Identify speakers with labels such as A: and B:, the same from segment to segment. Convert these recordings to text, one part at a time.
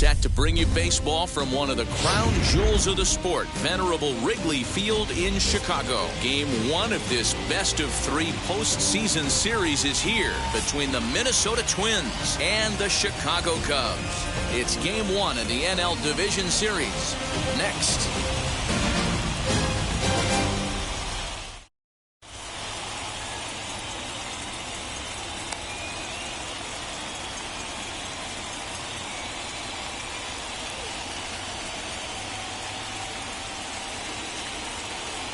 A: set to bring you baseball from one of the crown jewels of the sport, venerable Wrigley Field in Chicago. Game 1 of this best-of-3 postseason series is here between the Minnesota Twins and the Chicago Cubs. It's Game 1 of the NL Division Series. Next.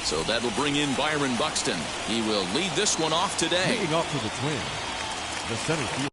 A: So that'll bring in Byron Buxton. He will lead this one off today.
B: Leading off for the Twins, the center field.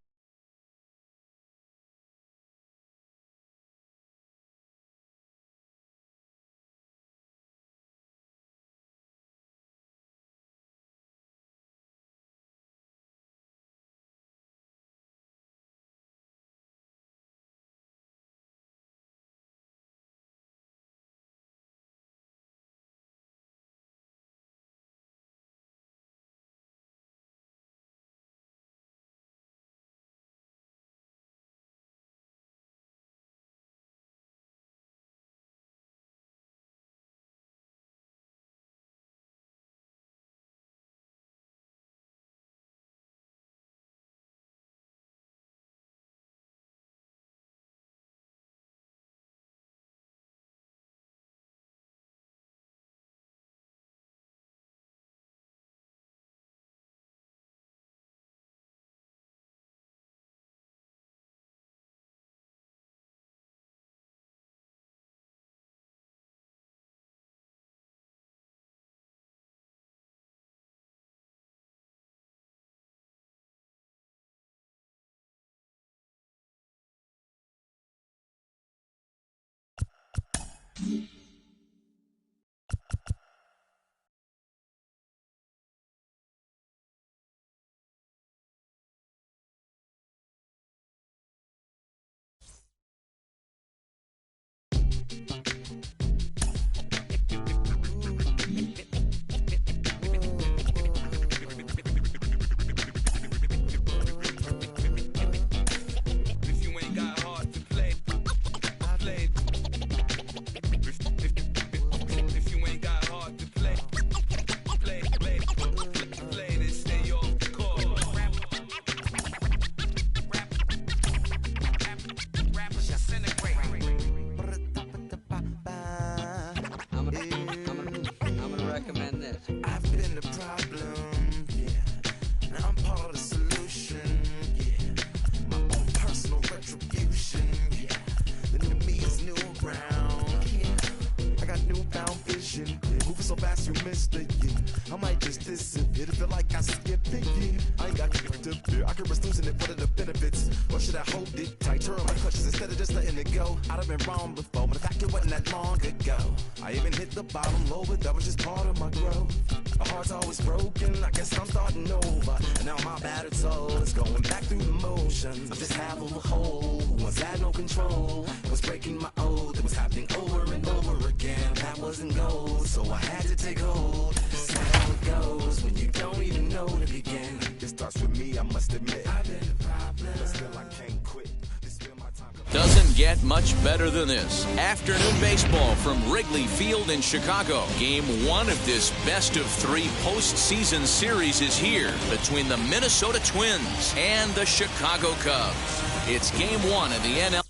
A: Doesn't get much better than this. Afternoon baseball from Wrigley Field in Chicago. Game 1 of this best-of-3 postseason series is here between the Minnesota Twins and the Chicago Cubs. It's Game 1 of the NL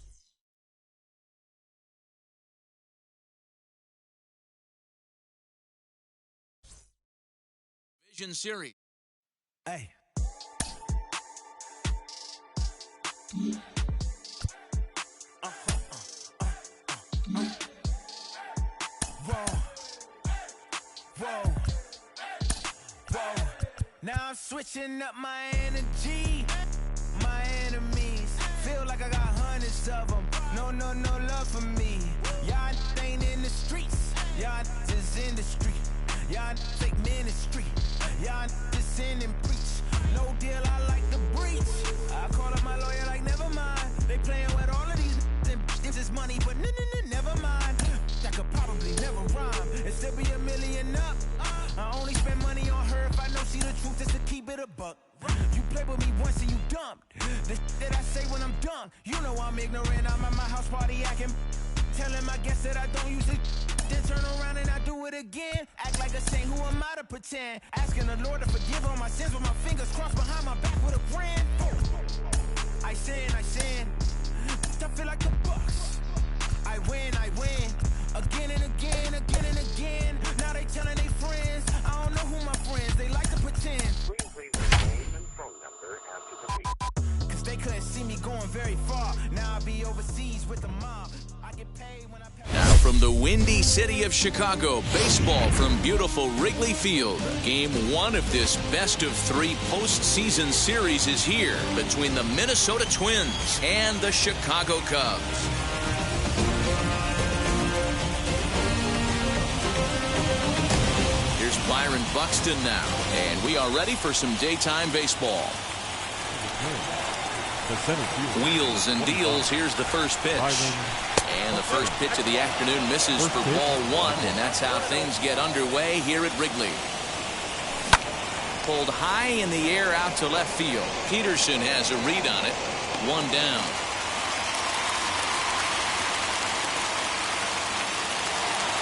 A: Division Series.
C: Hey. Now I'm switching up my energy. My enemies feel like I got hundreds of them. No love for me. Y'all ain't in the streets. Y'all just in the street. Y'all take ministry. Y'all just sin and preach. No deal, I like the breach. I call up my lawyer like, never mind. They playing with all of these this is money, but never mind. That could probably never rhyme and still be $1 million up. I only spend money on her if I know she the truth, just to keep it a buck. You play with me once and you dumped. The that I say when I'm done, you know I'm ignorant. I'm at my house party telling my guests that I don't use it. Then turn around and I do it again. Act like a saint, who am I to pretend? Asking the Lord to forgive all my sins with my fingers crossed behind my back with a grin. I sin. I feel like the Bucks. I win. Again and again. Now they telling their friends. I don't know who my friends, they like to pretend.
D: Please leave your name and phone number after the beep.
C: Cause they couldn't see me going very far. Now I be overseas with the mob. I get paid when I pay.
A: Now from the windy city of Chicago, baseball from beautiful Wrigley Field. Game 1 of this best-of-3 postseason series is here between the Minnesota Twins and the Chicago Cubs. Here's Byron Buxton now, and we are ready for some daytime baseball.
B: The center field.
A: Wheels and deals. Here's the first pitch. And the first pitch of the afternoon misses for ball 1, and that's how things get underway here at Wrigley. Pulled high in the air out to left field. Peterson has a read on it. 1 down.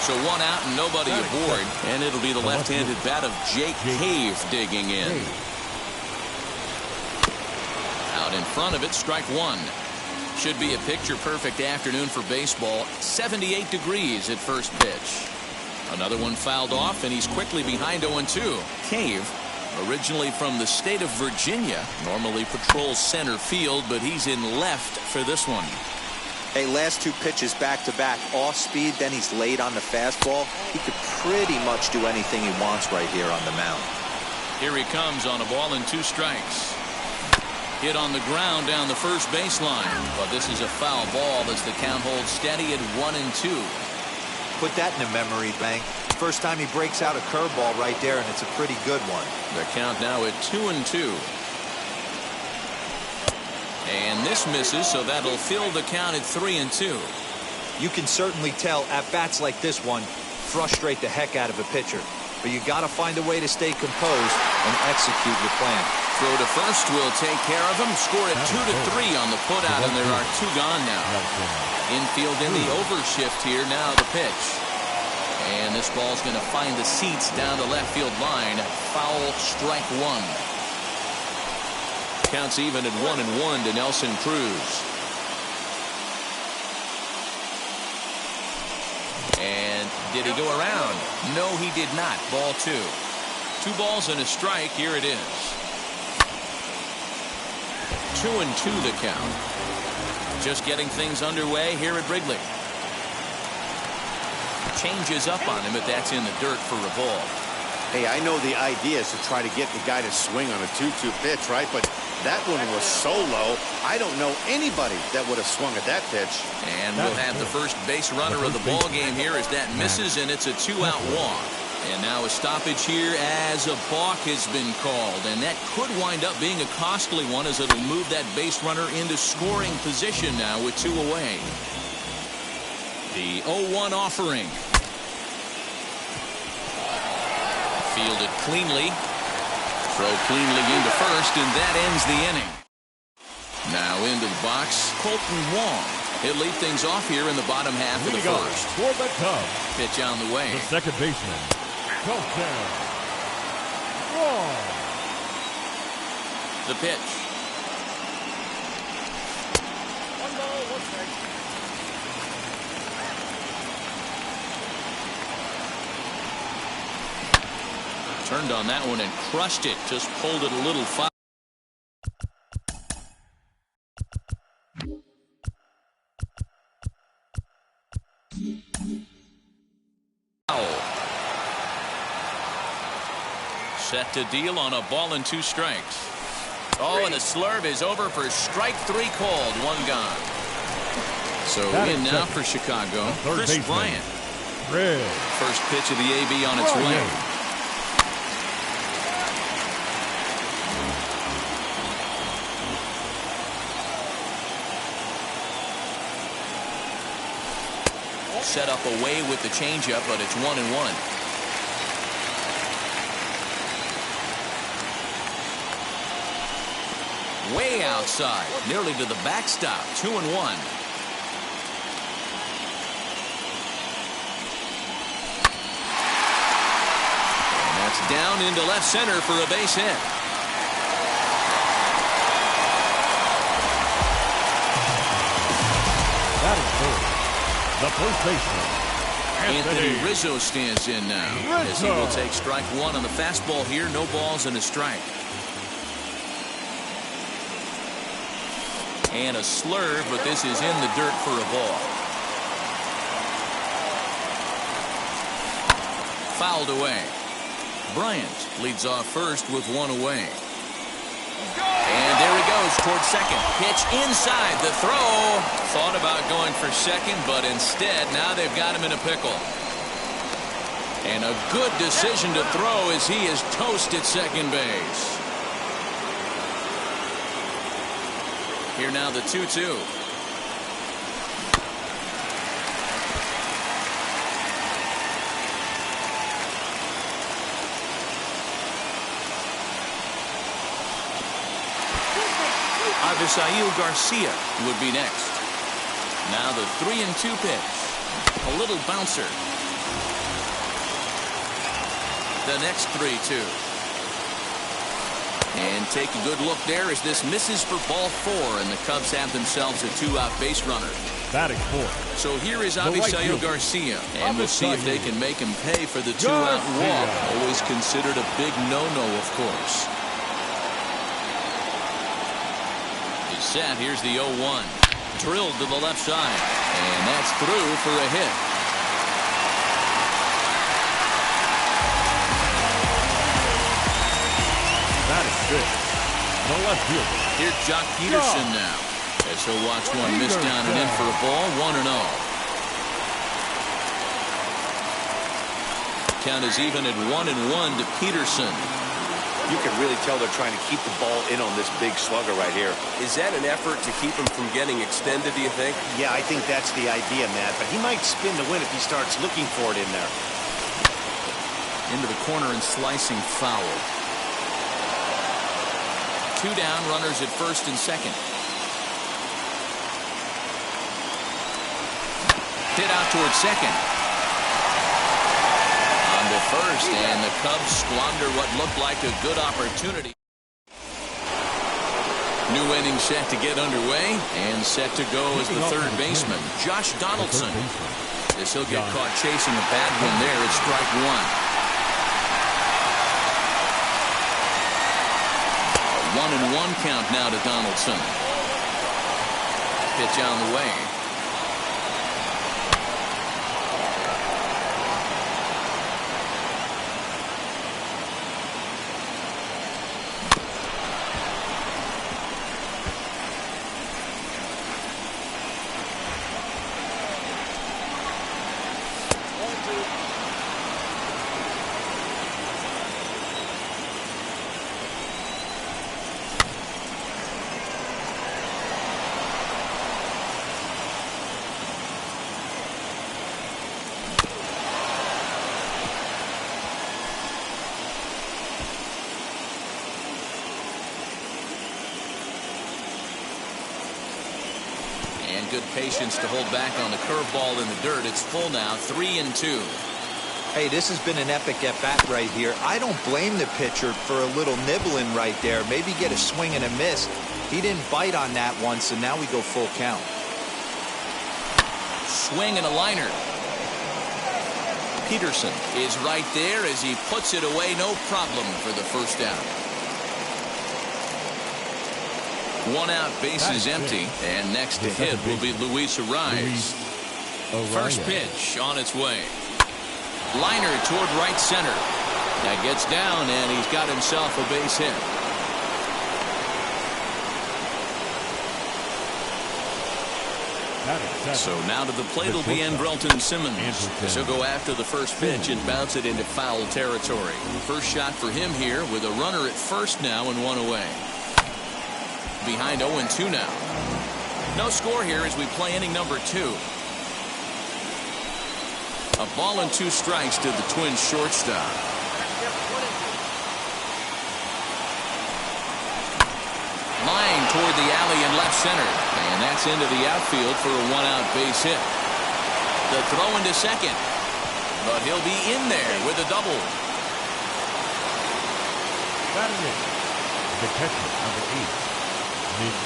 A: So 1 out and nobody aboard, and it'll be the left-handed bat of Jake Cave digging in. Out in front of it, strike 1. Should be a picture-perfect afternoon for baseball. 78 degrees at first pitch. Another one fouled off, and he's quickly behind 0-2. Cave, originally from the state of Virginia, normally patrols center field, but he's in left for this one.
E: Hey, last 2 pitches back-to-back, off speed, then he's late on the fastball. He could pretty much do anything he wants right here on the mound.
A: Here he comes on a ball and 2 strikes. Hit on the ground down the first baseline, but this is a foul ball as the count holds steady at 1-2.
E: Put that in a memory bank. First time he breaks out a curveball right there, and it's a pretty good one.
A: The count now at 2-2. And this misses, so that'll fill the count at 3-2.
E: You can certainly tell at bats like this one frustrate the heck out of a pitcher, but you got to find a way to stay composed and execute your plan.
A: Throw to first will take care of him. Score at 2-3 on the putout, and there are 2 gone now. Infield in the overshift here. Now the pitch. And this ball's going to find the seats down the left field line. Foul, strike 1. Counts even at 1-1 to Nelson Cruz. And did he go around? No, he did not. Ball 2. 2 balls and a strike. Here it is. 2-2 the count. Just getting things underway here at Wrigley. Changes up on him, but that's in the dirt for a ball.
F: Hey, I know the idea is to try to get the guy to swing on a 2-2 pitch, right? But that one was so low, I don't know anybody that would have swung at that pitch.
A: And we'll have the first base runner of the ball game here as that misses, and it's a 2-out walk. And now a stoppage here as a balk has been called, and that could wind up being a costly one as it'll move that base runner into scoring position now with 2 away. The 0-1 offering. Fielded cleanly. Throw cleanly into first, and that ends the inning. Now into the box, Colton Wong. He'll lead things off here in the bottom half of the first.
B: For the Cubs,
A: Pitch on the way.
B: the second baseman, Colton Wong.
A: The pitch.
B: 1 ball, 1 strike.
A: Turned on that one and crushed it. Just pulled it a little foul. Set to deal on a ball and 2 strikes. Oh, and the slurve is over for strike 3 called. 1 gone. So in now for Chicago, Chris Bryant. First pitch of the AB on its way. Set up away with the changeup, but it's 1-1. Way outside, nearly to the backstop. 2-1. Down into left center for a base hit.
B: That is third. The first baseman,
A: Anthony Rizzo stands in now as he will take strike one on the fastball here. No balls and a strike. And a slurve, but this is in the dirt for a ball. Fouled away. Bryant leads off first with one away. And there he goes towards second. Pitch inside. The throw. Thought about going for second, but instead now they've got him in a pickle. And a good decision to throw as he is toast at second base. Here now the 2-2. Avisail Garcia would be next. Now the 3-2 pitch. A little bouncer. The next 3-2. And take a good look there as this misses for ball 4, and the Cubs have themselves a 2-out base runner.
B: batting fourth.
A: So here is Avisail Garcia, and we'll see if they can make him pay for the 2-out walk. Always considered a big no-no, of course. He's set. Here's the 0-1. Drilled to the left side, and that's through for a hit.
B: That is six. The left fielder.
A: Here's Jock Peterson now, as he'll watch one miss down and in for a ball. 1-0. Count is even at 1-1 to Peterson.
F: You can really tell they're trying to keep the ball in on this big slugger right here.
G: Is that an effort to keep him from getting extended, do you think?
F: Yeah, I think that's the idea, Matt. But he might spin the win if he starts looking for it in there.
A: Into the corner and slicing foul. 2 down, runners at first and second. Hit out towards second. On to first, and the Cubs squander what looked like a good opportunity. New inning set to get underway, and set to go as the third baseman, Josh Donaldson. As he'll get caught chasing a bad one there at strike one. 1-1 count now to Donaldson. Pitch on the way. And good patience to hold back on the curveball in the dirt. It's full now, 3-2.
E: Hey, this has been an epic at-bat right here. I don't blame the pitcher for a little nibbling right there. Maybe get a swing and a miss. He didn't bite on that one, so now we go full count.
A: Swing and a liner. Peterson is right there as he puts it away. No problem for the first out. 1 out, base is empty, and next to hit will be Luis Arraez. First pitch on its way. Liner toward right center. That gets down, and he's got himself a base hit. So now to the plate will be Andrelton Simmons. He'll go after the first pitch and bounce it into foul territory. First shot for him here with a runner at first now and 1 away. Behind 0-2 now. No score here as we play inning number 2. A ball and 2 strikes to the Twins shortstop. Line toward the alley in left center. And that's into the outfield for a 1-out base hit. The throw into second. But he'll be in there with a double.
B: Batting in, the catcher, number 8, Mitch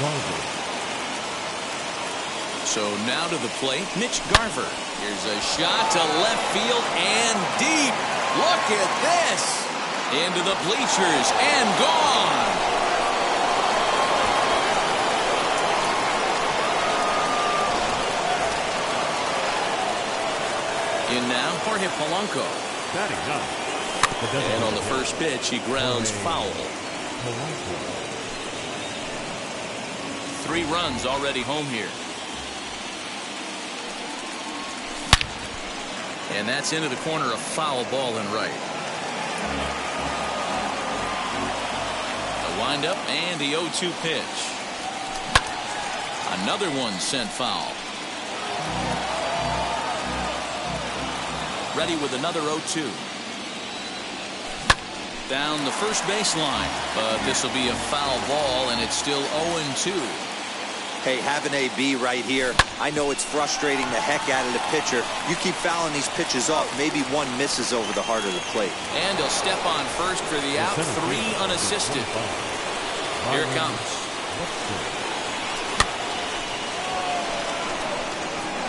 B: Garver.
A: So now to the plate, Mitch Garver. Here's a shot to left field and deep. Look at this. Into the bleachers and gone. In now, Jorge Polanco.
B: Batting ninth.
A: And on the first pitch, he grounds foul. 3 runs already home here. And that's into the corner, a foul ball and right. The windup and the 0-2 pitch. Another one sent foul. Ready with another 0-2. Down the first baseline, but this will be a foul ball, and it's still 0-2.
E: Hey, have an AB right here. I know it's frustrating the heck out of the pitcher. You keep fouling these pitches off, maybe one misses over the heart of the plate.
A: And he'll step on first for the out, 3 unassisted. Here it comes.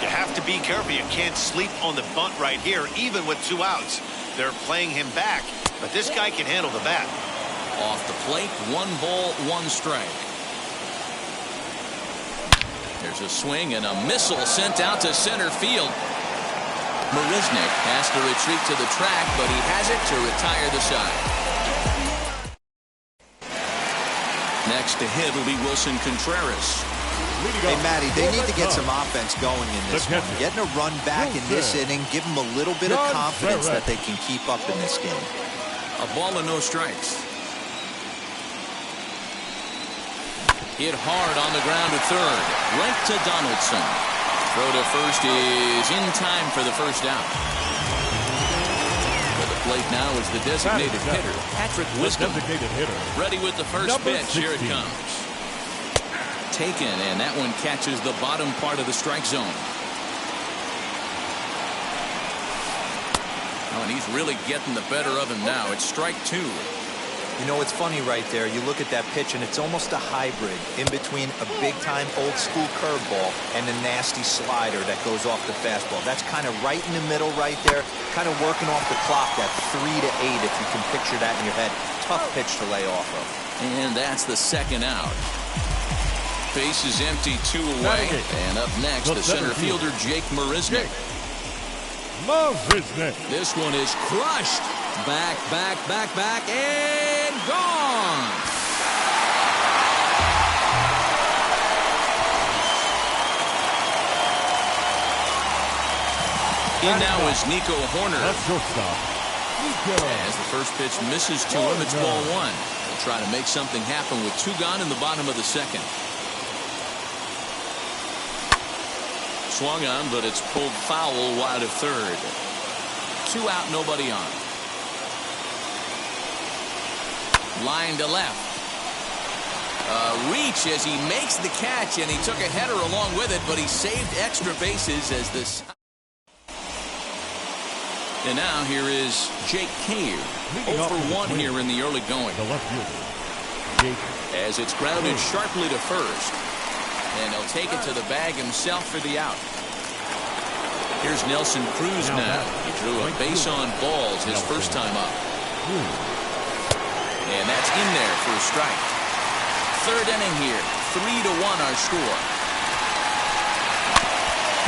F: You have to be careful. You can't sleep on the bunt right here, even with 2 outs. They're playing him back, but this guy can handle the bat.
A: Off the plate, 1 ball, 1 strike. There's a swing and a missile sent out to center field. Marisnick has to retreat to the track, but he has it to retire the side. Next to hit will be Wilson Contreras.
E: Hey, Matty, they need to get some offense going in this one. Getting a run back in this inning, give them a little bit of confidence that they can keep up in this game.
A: A ball and no strikes. Hit hard on the ground to third. Right to Donaldson. Throw to first is in time for the first out. For the plate now is the designated hitter, Patrick Wisdom. Ready with the first pitch. Here it comes. Taken, and that one catches the bottom part of the strike zone. Oh, and he's really getting the better of him now. It's strike 2.
E: You know, it's funny right there. You look at that pitch, and it's almost a hybrid in between a big-time old-school curveball and a nasty slider that goes off the fastball. That's kind of right in the middle right there, kind of working off the clock, that 3 to 8, if you can picture that in your head. Tough pitch to lay off of.
A: And that's the second out. Base is empty, 2 away. And up next, the center fielder, Jake Marisnick. This one is crushed. Back, and gone. In now is Nico Horner. As the first pitch misses to him, it's ball 1. They'll try to make something happen with 2 gone in the bottom of the second. Swung on, but it's pulled foul wide of third. 2 out, nobody on. Line to left. Reach as he makes the catch, and he took a header along with it, but he saved extra bases as this. And now here is Jake Cave. 0 for 1 here in the early going. As it's grounded sharply to first. And he'll take it to the bag himself for the out. Here's Nelson Cruz now. He drew a base on balls his first time up. And that's in there for a strike. Third inning here. 3-1 our score.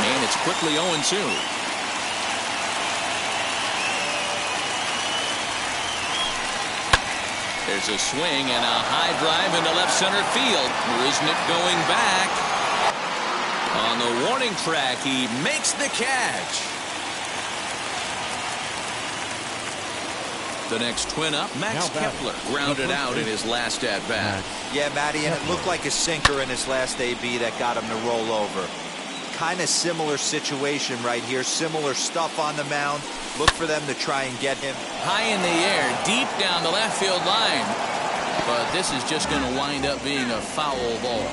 A: And it's quickly 0-2. There's a swing and a high drive into left center field. Marisnick going back. On the warning track, he makes the catch. The next twin up, Max Kepler, grounded out in his last at-bat.
E: Yeah, Matty, and it looked like a sinker in his last AB that got him to roll over. Kind of similar situation right here. Similar stuff on the mound. Look for them to try and get him.
A: High in the air, deep down the left field line. But this is just going to wind up being a foul ball.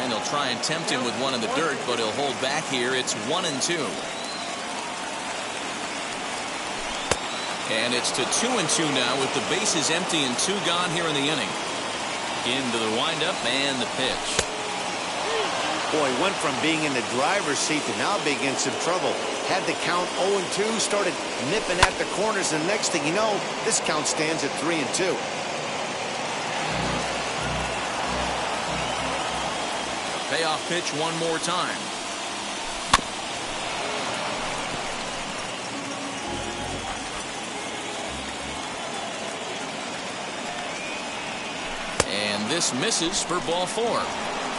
A: And they'll try and tempt him with one in the dirt, but he'll hold back here. It's 1-2. And it's to 2-2 now with the bases empty and 2 gone here in the inning. Into the windup and the pitch.
F: Boy, went from being in the driver's seat to now being in some trouble. Had the count 0-2, started nipping at the corners, and the next thing you know, this count stands at 3-2.
A: Payoff pitch one more time. And this misses for ball 4.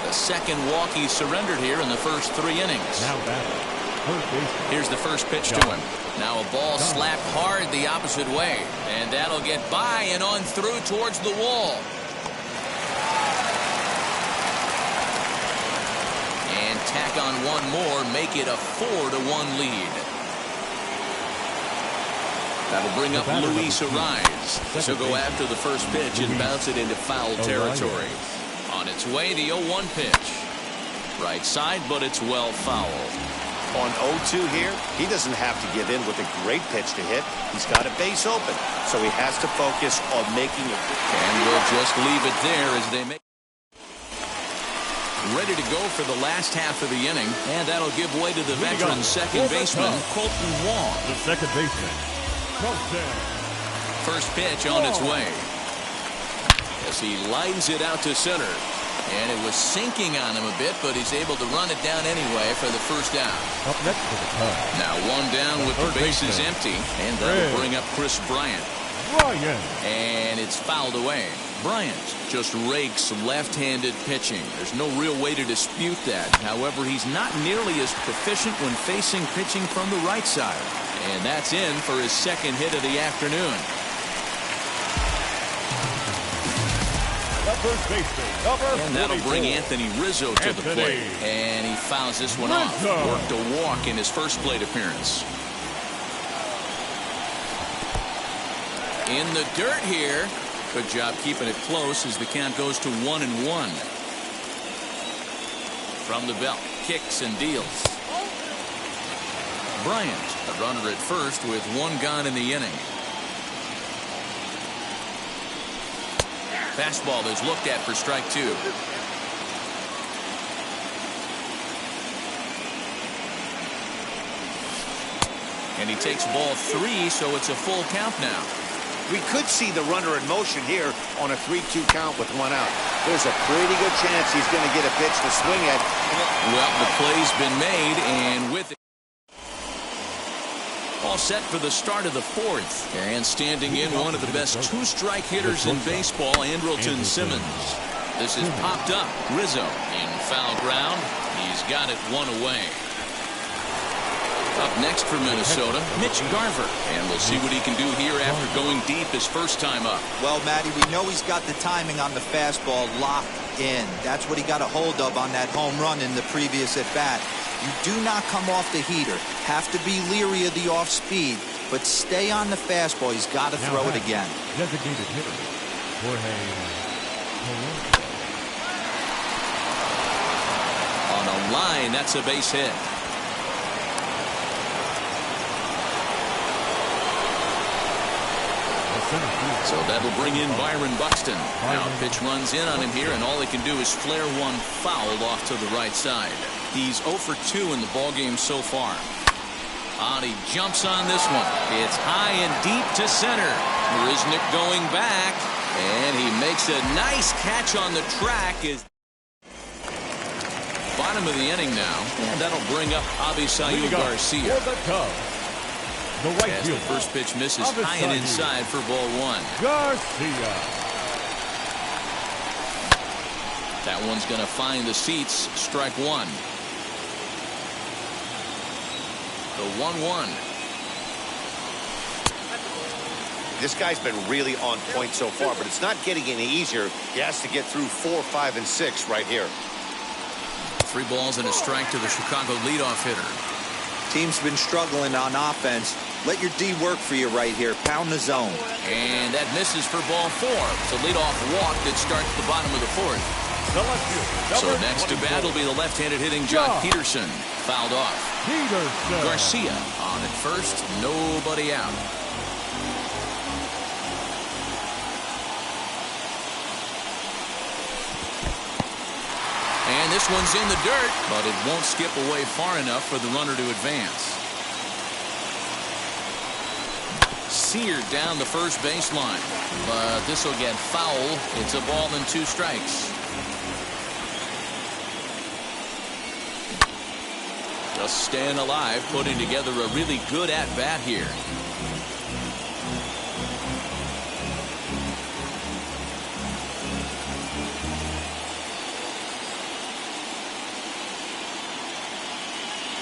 A: The second walk he surrendered here in the first 3 innings.
B: Now batting, first baseman.
A: Here's the first pitch to him. Now a ball slapped hard the opposite way. And that'll get by and on through towards the wall. And tack on one more, make it a 4-1 lead. That'll bring up Luis Arraez. He'll go after the first pitch and bounce it into foul territory. On its way, the 0-1 pitch. Right side, but it's well fouled.
F: On 0-2 here, he doesn't have to give in with a great pitch to hit. He's got a base open, so he has to focus on making it.
A: And we'll just leave it there as they make. Ready to go for the last half of the inning, and that'll give way to the veteran second baseman, Colton Wong.
B: The second baseman, Colton.
A: First pitch on its way. As he lines it out to center. And it was sinking on him a bit, but he's able to run it down anyway for the first down.
B: Up next to the Cubs.
A: Now one down with the bases empty, and that'll bring up Chris Bryant. And it's fouled away. Bryant just rakes left-handed pitching. There's no real way to dispute that. However, he's not nearly as proficient when facing pitching from the right side. And that's in for his second hit of the afternoon.
B: First baseman,
A: and that'll bring Anthony Rizzo to the plate. And he fouls this one off. Worked a walk in his first plate appearance. In the dirt here. Good job keeping it close as the count goes to 1-1. From the belt, kicks and deals. Bryant, a runner at first with 1 gone in the inning. Fastball is looked at for strike 2. And he takes ball 3, so it's a full count now.
F: We could see the runner in motion here on a 3-2 count with 1 out. There's a pretty good chance he's going to get a pitch to swing at.
A: Well, the play's been made, and with it all set for the start of the 4th. And standing in, one of the best 2-strike hitters in baseball, Andrelton Simmons. This is popped up. Rizzo in foul ground. He's got it 1 away. Up next for Minnesota, Mitch Garver. And we'll see what he can do here after going deep his first time up.
E: Well, Matty, we know he's got the timing on the fastball locked in. That's what he got a hold of on that home run in the previous at-bat. You do not come off the heater. Have to be leery of the off-speed, but stay on the fastball. He's got to throw it again.
B: Designated hitter, Jorge Colon.
A: On a line, that's a base hit. So that'll bring in Byron Buxton. Now a pitch runs in on him here, and all he can do is flare one fouled off to the right side. He's 0 for 2 in the ballgame so far. And he jumps on this one. It's high and deep to center. Marisnick going back, and he makes a nice catch on the track. Bottom of the inning now, and that'll bring up Avisail Garcia. As the first pitch misses high and inside for ball 1.
B: Garcia.
A: That one's going to find the seats. Strike 1. The 1-1.
F: This guy's been really on point so far, but it's not getting any easier. He has to get through 4, 5, and 6 right here.
A: 3 balls and a strike to the Chicago leadoff hitter.
E: Team's been struggling on offense. Let your D work for you right here. Pound the zone.
A: And that misses for ball 4. It's a leadoff walk that starts the bottom of the 4th. So next to bat will be the left-handed hitting Jock Peterson. Fouled off. Garcia on at first. Nobody out. And this one's in the dirt, but it won't skip away far enough for the runner to advance. Seared down the first baseline, but this will get foul. It's a ball and 2 strikes. Just staying alive, putting together a really good at-bat here.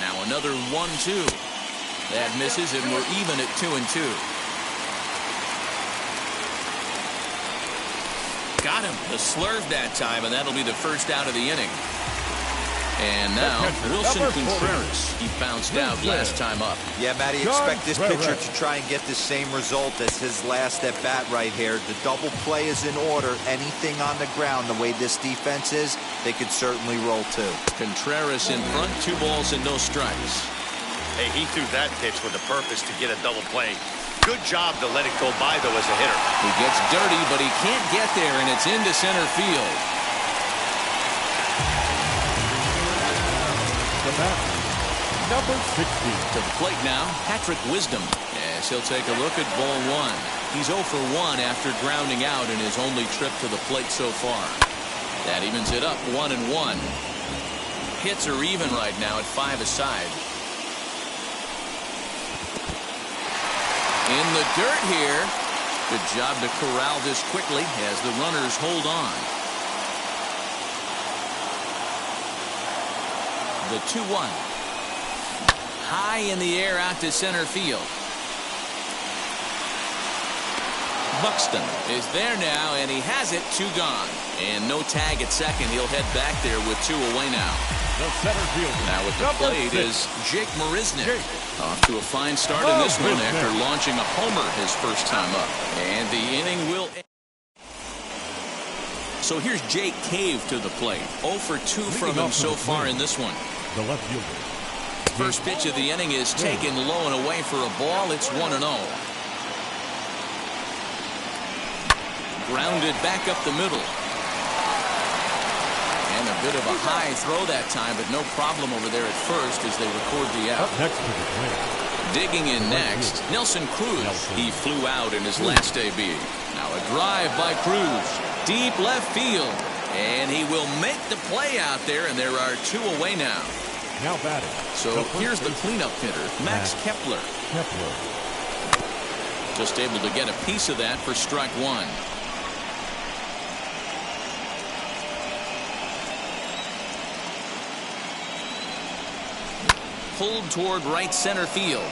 A: Now another 1-2. That misses, and we're even at 2-2. Got him. The slurve that time, and that'll be the first out of the inning. And now, Wilson Contreras. He bounced out last time up.
E: Yeah, Matty, expect this pitcher to try and get the same result as his last at-bat right here. The double play is in order. Anything on the ground, the way this defense is, they could certainly roll too.
A: Contreras in front, 2 balls and no strikes.
F: Hey, he threw that pitch with a purpose to get a double play. Good job to let it go by, though, as a hitter.
A: He gets dirty, but he can't get there, and it's into center field.
B: Number 60.
A: To the plate now, Patrick Wisdom, as he'll take a look at ball 1. He's 0 for 1 after grounding out in his only trip to the plate so far. That evens it up 1-1. Hits are even right now at 5 aside. In the dirt here. Good job to corral this quickly as the runners hold on. The 2-1. High in the air out to center field. Buxton is there now, and he has it. 2 gone. And no tag at second. He'll head back there with 2 away now.
B: The center fielder.
A: Now with the plate is Jake Marisnick. Off to a fine start in this one after launching a homer his first time up. And the inning will end. So here's Jake Cave to the plate. 0 for 2 from him so far in this one.
B: The left fielder.
A: First pitch of the inning is taken low and away for a ball. It's 1-0. Grounded back up the middle. And a bit of a high throw that time, but no problem over there at first as they record the out.
B: Up next to the plate.
A: Digging in next, Nelson Cruz. He flew out in his last debut. Now a drive by Cruz. Deep left field. And he will make the play out there, and there are 2 away now.
B: Now batting.
A: So here's the cleanup hitter, Max Kepler. Just able to get a piece of that for strike 1. Pulled toward right center field.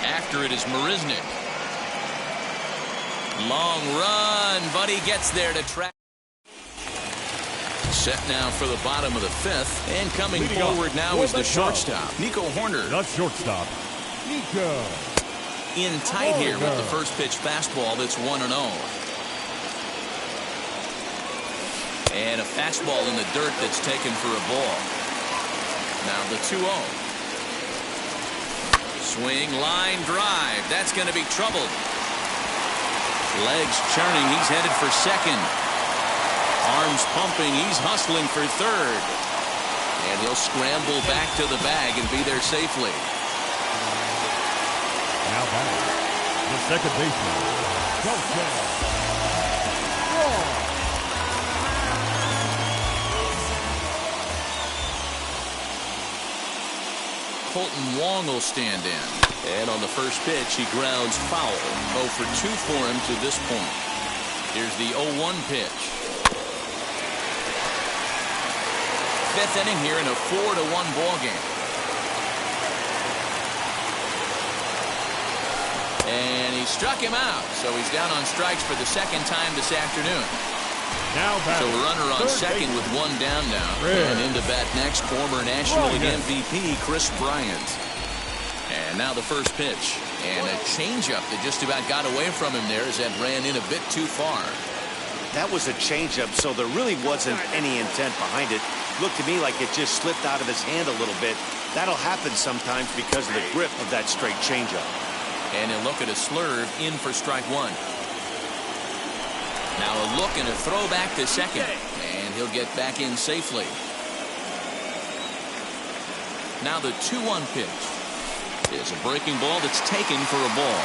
A: After it is Marisnick. Long run, but he gets there to track. Set now for the bottom of the 5th, and coming forward now is the shortstop, Nico Hoerner.
B: The shortstop, Nico.
A: In tight here with the first pitch fastball that's 1-0. And a fastball in the dirt that's taken for a ball. Now the 2-0. Swing, line, drive. That's going to be trouble. Legs churning. He's headed for second. Arms pumping. He's hustling for third. And he'll scramble back to the bag and be there safely.
B: Now back. The second baseman.
A: Colton Wong will stand in. And on the first pitch, he grounds foul. 0 for 2 for him to this point. Here's the 0-1 pitch. 5th inning here in a 4-1 ball game. And he struck him out, so he's down on strikes for the second time this afternoon.
B: Now
A: so a runner on second with 1 down now. And into bat next, former National League MVP Chris Bryant. And now the first pitch. And a changeup that just about got away from him there as that ran in a bit too far.
F: That was a changeup, so there really wasn't any intent behind it. Looked to me like it just slipped out of his hand a little bit. That'll happen sometimes because of the grip of that straight changeup.
A: And he'll look at a slurve in for strike 1. Now a look and a throw back to second. And he'll get back in safely. Now the 2-1 pitch is a breaking ball that's taken for a ball.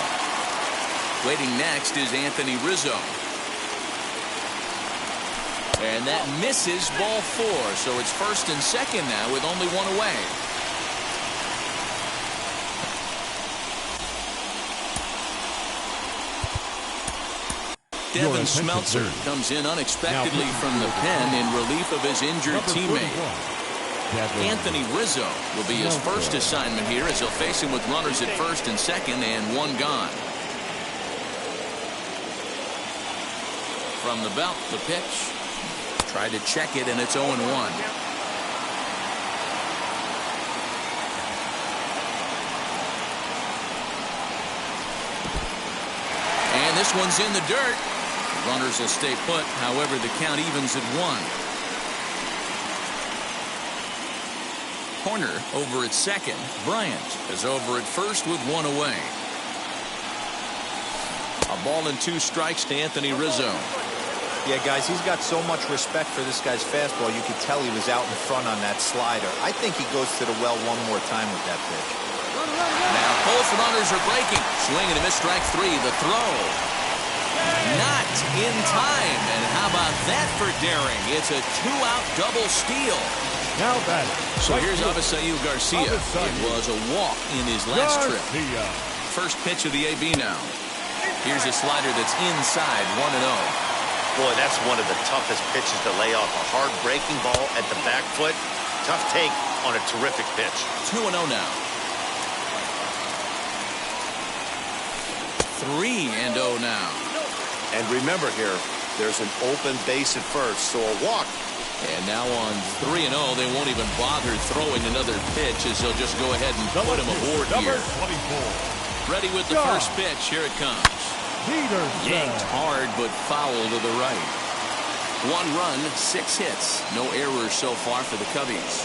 A: Waiting next is Anthony Rizzo. And that misses, ball 4. So it's first and second now with only one away. Devin Smeltzer comes in unexpectedly from the pen in relief of his injured teammate. Anthony Rizzo will be his first assignment here as he'll face him with runners at first and second and one gone. From the belt, the pitch. Tried to check it, and it's 0-1. And this one's in the dirt. Runners will stay put. However, the count evens at 1. Corner over at second. Bryant is over at first with one away. A ball and 2 strikes to Anthony Rizzo.
E: Yeah, guys, he's got so much respect for this guy's fastball. You could tell he was out in front on that slider. I think he goes to the well one more time with that pitch.
A: Now both runners are breaking. Swing and a miss, strike 3. The throw. Not in time. And how about that for daring? It's a 2-out double steal.
B: Now batting.
A: So here's Avisail Garcia. It was a walk in his last trip. First pitch of the AB now. Here's a slider that's inside, 1-0.
F: Boy, that's one of the toughest pitches to lay off. A hard breaking ball at the back foot. Tough take on a terrific pitch.
A: 2-0 now. 3-0 now.
F: And remember here, there's an open base at first, so a walk.
A: And now on 3-0, they won't even bother throwing another pitch as they'll just go ahead and put him aboard here.
B: 24.
A: Ready with the first pitch. Here it comes. Yanked hard, but foul to the right. 1 run, 6 hits. No errors so far for the Cubbies.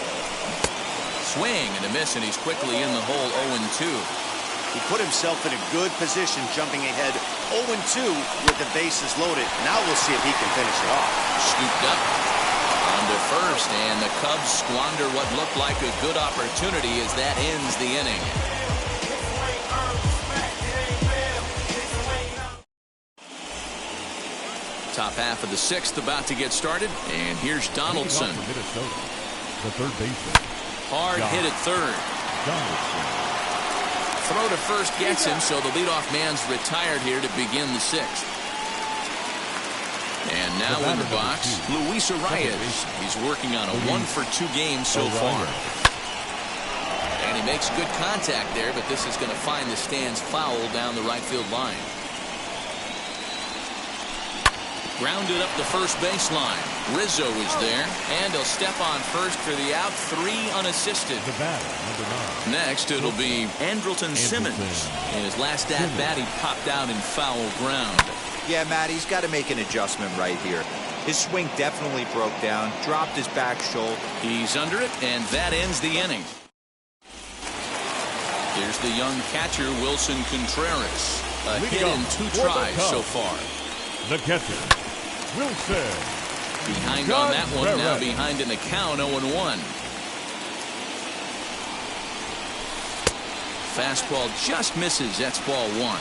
A: Swing and a miss, and he's quickly in the hole, 0-2.
F: He put himself in a good position, jumping ahead 0-2 with the bases loaded. Now we'll see if he can finish it off.
A: Scooped up onto first, and the Cubs squander what looked like a good opportunity as that ends the inning. Top half of the 6th about to get started, and here's Donaldson.
B: Minnesota, the third baseman.
A: Hard hit at third. Throw to first gets him, so the leadoff man's retired here to begin the 6th. And now in the box, Luis Arias. He's working on a 1-for-2 game so far. And he makes good contact there, but this is going to find the stands foul down the right field line. Grounded up the first baseline. Rizzo is there, and he'll step on first for the out. 3 unassisted.
B: The batter, number 9.
A: Next, it'll be Andrelton Simmons. In his last at-bat, he popped out in foul ground.
E: Yeah, Matt, he's got to make an adjustment right here. His swing definitely broke down, dropped his back shoulder.
A: He's under it, and that ends the inning. Here's the young catcher, Wilson Contreras. A hit in 2 tries so far.
B: The catcher, Wilson.
A: Behind on that one, now behind in the count, 0-1. Fastball just misses. That's ball 1.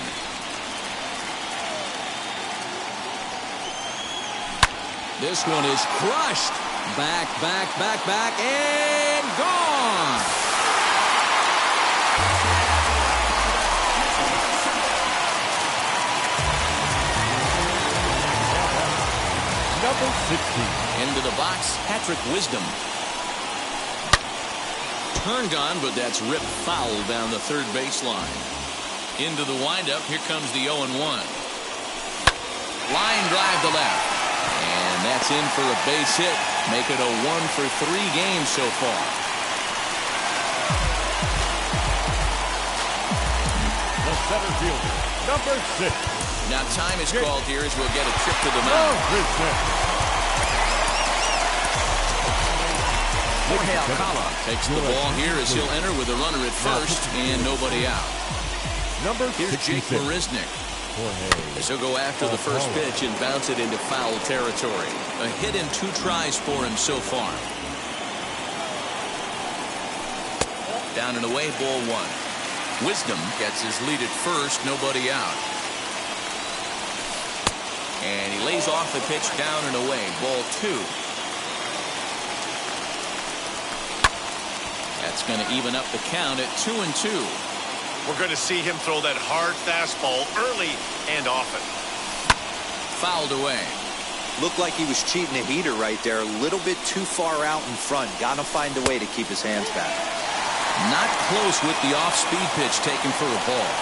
A: This one is crushed. Back, and gone.
B: Number 16.
A: Into the box, Patrick Wisdom. Turned on, but that's ripped foul down the third baseline. Into the windup, here comes the 0-1. Line drive to left. And that's in for a base hit. Make it a 1-for-3 game so far.
B: The center fielder, number 6.
A: Now time is called here as we'll get a trip to the mound. Jorge Alcala takes the ball here as he'll enter with a runner at first and nobody out.
B: Number
A: Here's
B: 66.
A: Jake Marisnick.
B: Jorge.
A: As he'll go after the first pitch and bounce it into foul territory. A hit in 2 tries for him so far. Down and away, ball 1. Wisdom gets his lead at first, nobody out. And he lays off the pitch down and away, ball 2. That's going to even up the count at 2-2.
F: We're going to see him throw that hard fastball early and often.
A: Fouled away.
E: Looked like he was cheating a heater right there. A little bit too far out in front. Got to find a way to keep his hands back.
A: Not close with the off-speed pitch taken for a ball.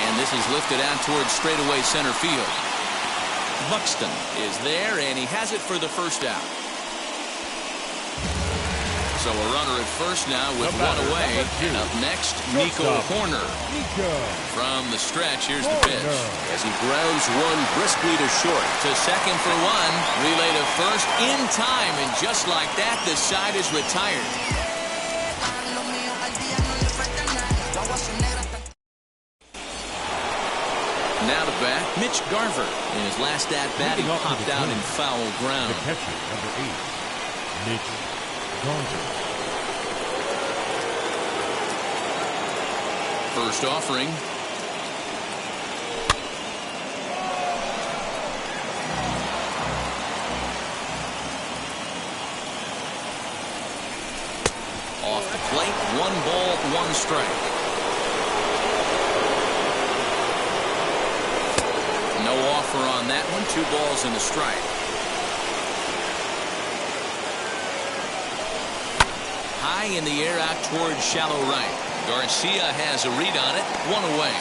A: And this is lifted out towards straightaway center field. Buxton is there, and he has it for the first out. So a runner at first now with 1 away. And up next, Nico Hoerner. From the stretch, here's the pitch. As he grounds one briskly to short. To second for 1. Relay to first in time. And just like that, the side is retired. Now to bat, Mitch Garver. In his last at-bat, he popped out in foul ground.
B: The catcher, number 8, Mitch Garver.
A: First offering. Off the plate, 1 ball, 1 strike. No offer on that one. 2 balls and a strike. High in the air out towards shallow right. Garcia has a read on it. 1 away.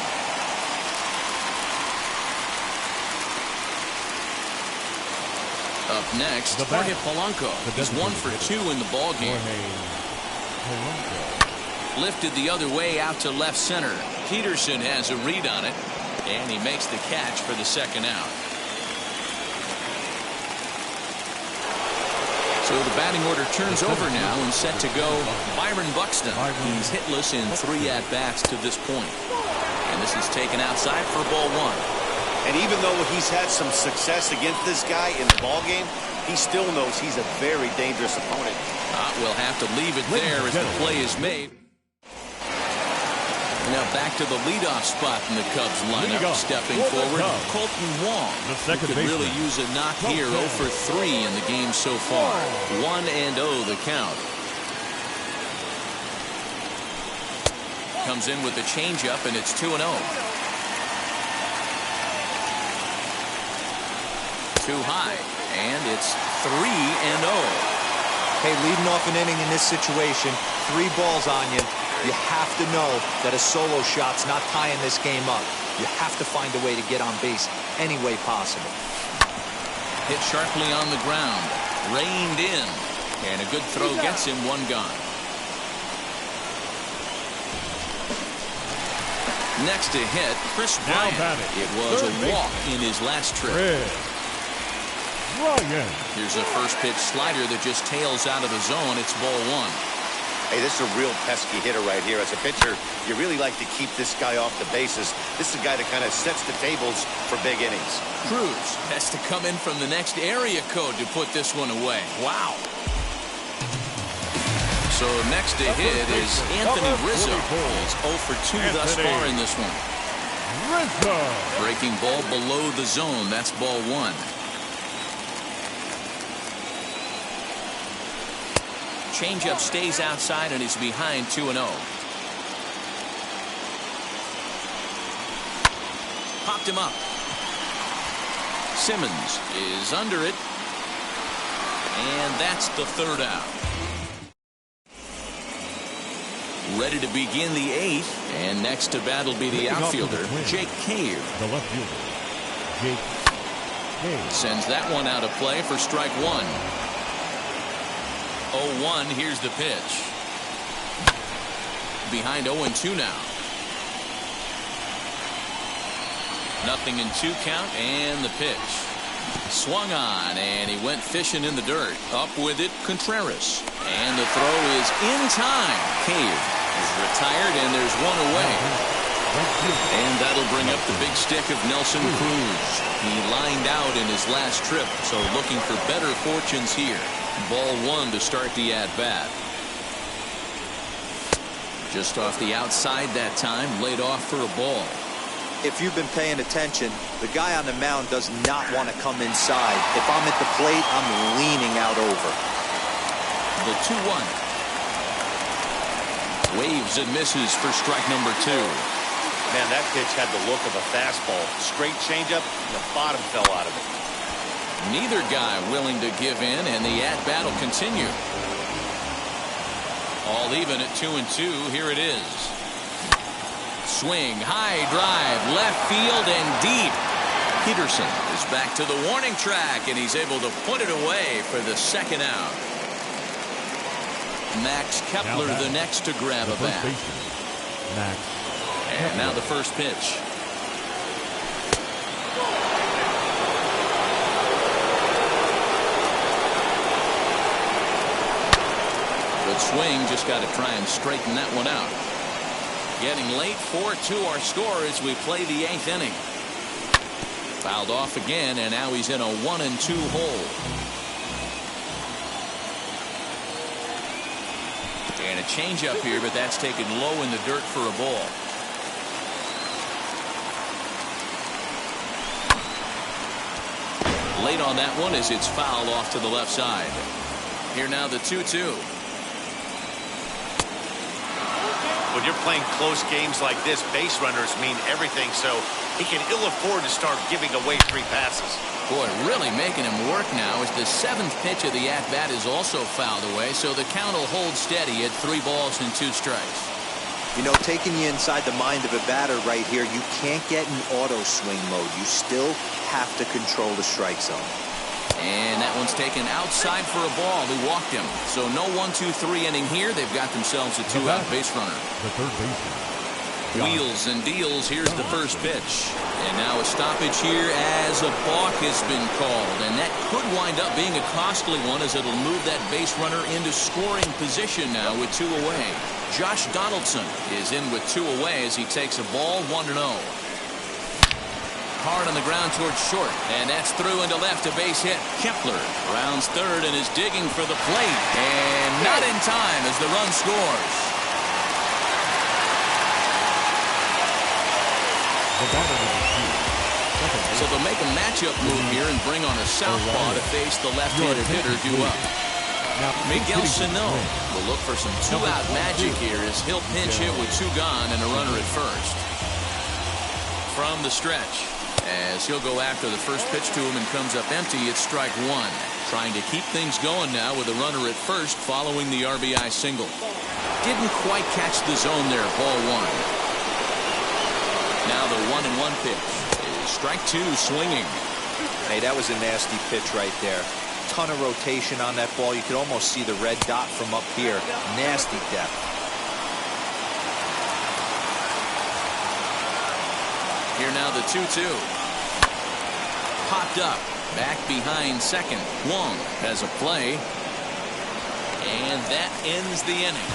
A: Up next, Jorge Polanco. He's 1 for 2 in the ballgame. Lifted the other way out to left center. Peterson has a read on it, and he makes the catch for the second out. So the batting order turns over now and set to go Byron Buxton. He's hitless in 3 at-bats to this point. And this is taken outside for ball 1.
F: And even though he's had some success against this guy in the ballgame, he still knows he's a very dangerous opponent.
A: We'll have to leave it there as the play is made. Now back to the leadoff spot in the Cubs lineup. Stepping forward, Colton Wong. Who could really use a knock here. 0 for 3 in the game so far. 1-0 the count. Comes in with the changeup, and it's 2-0. Too high, and it's 3-0.
E: Hey, leading off an inning in this situation, 3 balls on you. You have to know that a solo shot's not tying this game up. You have to find a way to get on base any way possible.
A: Hit sharply on the ground. Reined in. And a good throw gets him 1 gone. Next to hit, Chris Bryant. It was a walk in his last trip. Here's a first pitch slider that just tails out of the zone. It's ball 1.
F: Hey, this is a real pesky hitter right here. As a pitcher, you really like to keep this guy off the bases. This is a guy that kind of sets the tables for big innings.
A: Cruz has to come in from the next area code to put this one away. Wow. So next to hit is Anthony Rizzo. He's 0 for 2 thus far in this one. Breaking ball below the zone. That's ball 1. Changeup stays outside and is behind 2-0. Popped him up. Simmons is under it. And that's the 3rd out. Ready to begin the 8th. And next to bat will be the outfielder, Jake Cave.
B: The left fielder, Jake Cave.
A: Sends that one out of play for strike 1. 0-1, here's the pitch. Behind 0-2 now. 0-2 count, and the pitch. Swung on, and he went fishing in the dirt. Up with it, Contreras. And the throw is in time. Cave is retired, and there's 1 away. And that'll bring up the big stick of Nelson Cruz. He lined out in his last trip, so looking for better fortunes here. Ball one to start the at-bat. Just off the outside that time, laid off for a ball.
E: If you've been paying attention, the guy on the mound does not want to come inside. If I'm at the plate, I'm leaning out over.
A: The 2-1. Waves and misses for strike number 2.
F: Man, that pitch had the look of a fastball. Straight changeup, and the bottom fell out of it.
A: Neither guy willing to give in, and the at-bat will continue. All even at 2-2. Here it is. Swing, high drive, left field and deep. Peterson is back to the warning track, and he's able to put it away for the second out. Max Kepler the next to grab a bat.
B: Max.
A: And now the first pitch. Good swing, just got to try and straighten that one out. Getting late, 4-2 our score as we play the 8th inning. Fouled off again, and now he's in a 1-2 hole. And a changeup here, but that's taken low in the dirt for a ball. Late on that one as it's fouled off to the left side. Here now the 2-2.
F: When you're playing close games like this, base runners mean everything, so he can ill afford to start giving away 3 passes.
A: Boy, really making him work now as the 7th pitch of the at-bat is also fouled away, so the count will hold steady at 3 balls and 2 strikes.
E: You know, taking you inside the mind of a batter right here, you can't get in auto swing mode. You still have to control the strike zone.
A: And that one's taken outside for a ball. He walked him. So no 1-2-3 inning here. They've got themselves a 2-out base runner.
B: The third baseman.
A: Wheels and deals. Here's the first pitch. And now a stoppage here as a balk has been called. And that could wind up being a costly one as it'll move that base runner into scoring position now with 2 away. Josh Donaldson is in with 2 away as he takes a ball 1-0. Hard on the ground towards short. And that's through into left, a base hit. Kepler rounds third and is digging for the plate. And not in time as the run scores. So they'll make a matchup move here and bring on a southpaw to face the left-handed hitter due up. Miguel Sano will look for some 2-out magic here as he'll pinch hit with 2 gone and a runner at first. From the stretch, as he'll go after the first pitch to him and comes up empty, it's strike 1. Trying to keep things going now with a runner at first following the RBI single. Didn't quite catch the zone there, ball 1. Now the 1-1 pitch is strike 2 swinging.
E: Hey, that was a nasty pitch right there. Ton of rotation on that ball. You could almost see the red dot from up here. Nasty depth.
A: Here now the 2-2. Popped up. Back behind second. Wong has a play. And that ends the inning.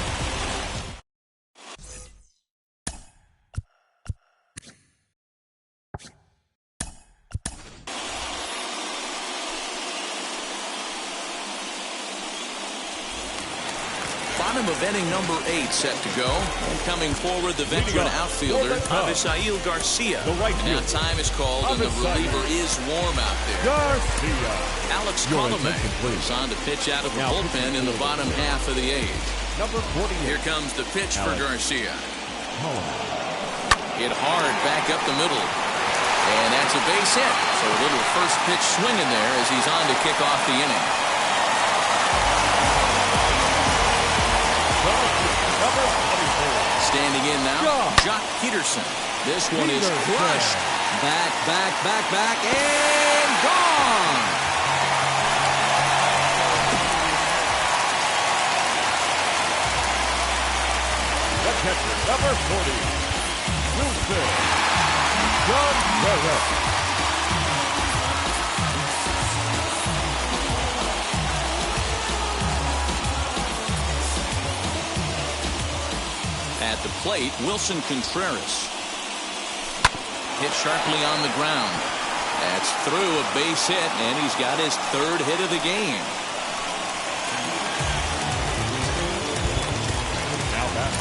A: Bottom of inning number 8 set to go. And coming forward, the veteran outfielder, Avisail Garcia. And now time is called, and the reliever is warm out there.
B: Garcia.
A: Alex Colomé is on to pitch out of the bullpen in the bottom half of the 8th.
B: Number 48.
A: Here comes the pitch for Garcia. Hit hard back up the middle. And that's a base hit. So a little first pitch swinging there as he's on to kick off the inning. Standing in now, Jock Peterson. This one is crushed. Back, and gone.
B: The catcher, number 40, Wilson Contreras.
A: At the plate, Wilson Contreras. hit sharply on the ground. That's through a base hit, and he's got his third hit of the game.
B: Now back.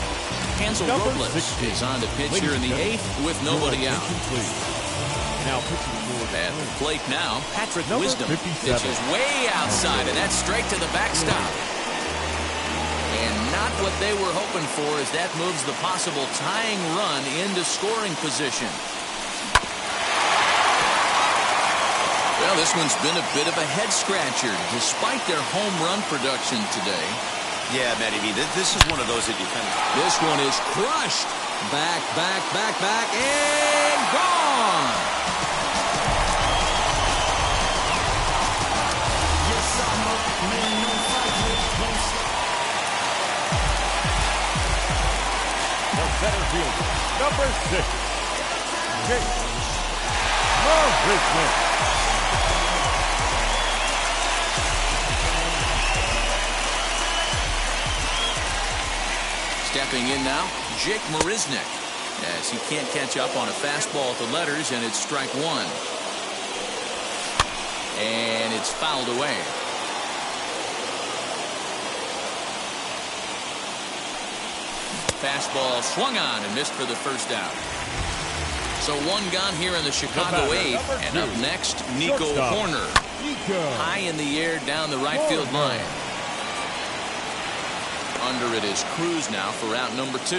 A: Hansel
B: Number
A: Robles
B: 16.
A: is on to pitch here in the eighth with nobody out.
B: Now pitching for
A: At the plate now, Patrick
B: Number
A: Wisdom
B: 57.
A: pitches way outside, and that's straight to the backstop. And not what they were hoping for, as that moves the possible tying run into scoring position. Well, this one's been a bit of a head-scratcher, despite their home run production today.
F: Yeah, Matty V, this is one of those that you kind of...
A: This one is crushed. Back, and gone.
B: The center fielder, number 6, Jake Marisnick.
A: Stepping in now, Jake Marisnick, as he can't catch up on a fastball at the letters, and it's strike one. And it's fouled away. Fastball swung on and missed for the first out. So one gone here in the Chicago eighth, and up next, Nico Hoerner. High in the air down the right field line. Under it is Cruz now for out number 2.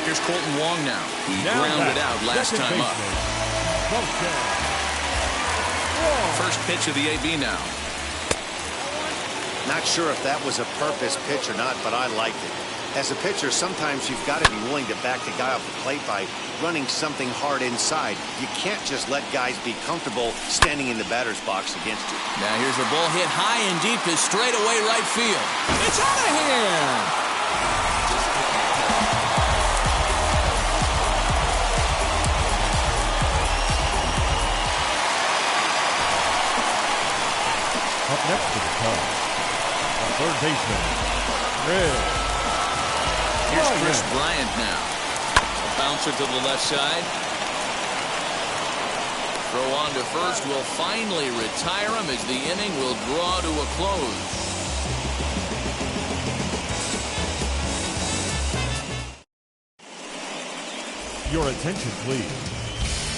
A: Here's Colton Wong now. He grounded out last time up. First pitch of the AB now.
F: Not sure if that was a purpose pitch or not, but I liked it. As a pitcher, sometimes you've got to be willing to back the guy off the plate by running something hard inside. You can't just let guys be comfortable standing in the batter's box against you.
A: Now here's a ball hit high and deep to straightaway right field. It's out of here.
B: Up next to the Cubs, the third baseman, Chris.
A: Here's Chris Bryant now. A bouncer to the left side. Throw on to first will finally retire him as the inning will draw to a close.
B: Your attention, please.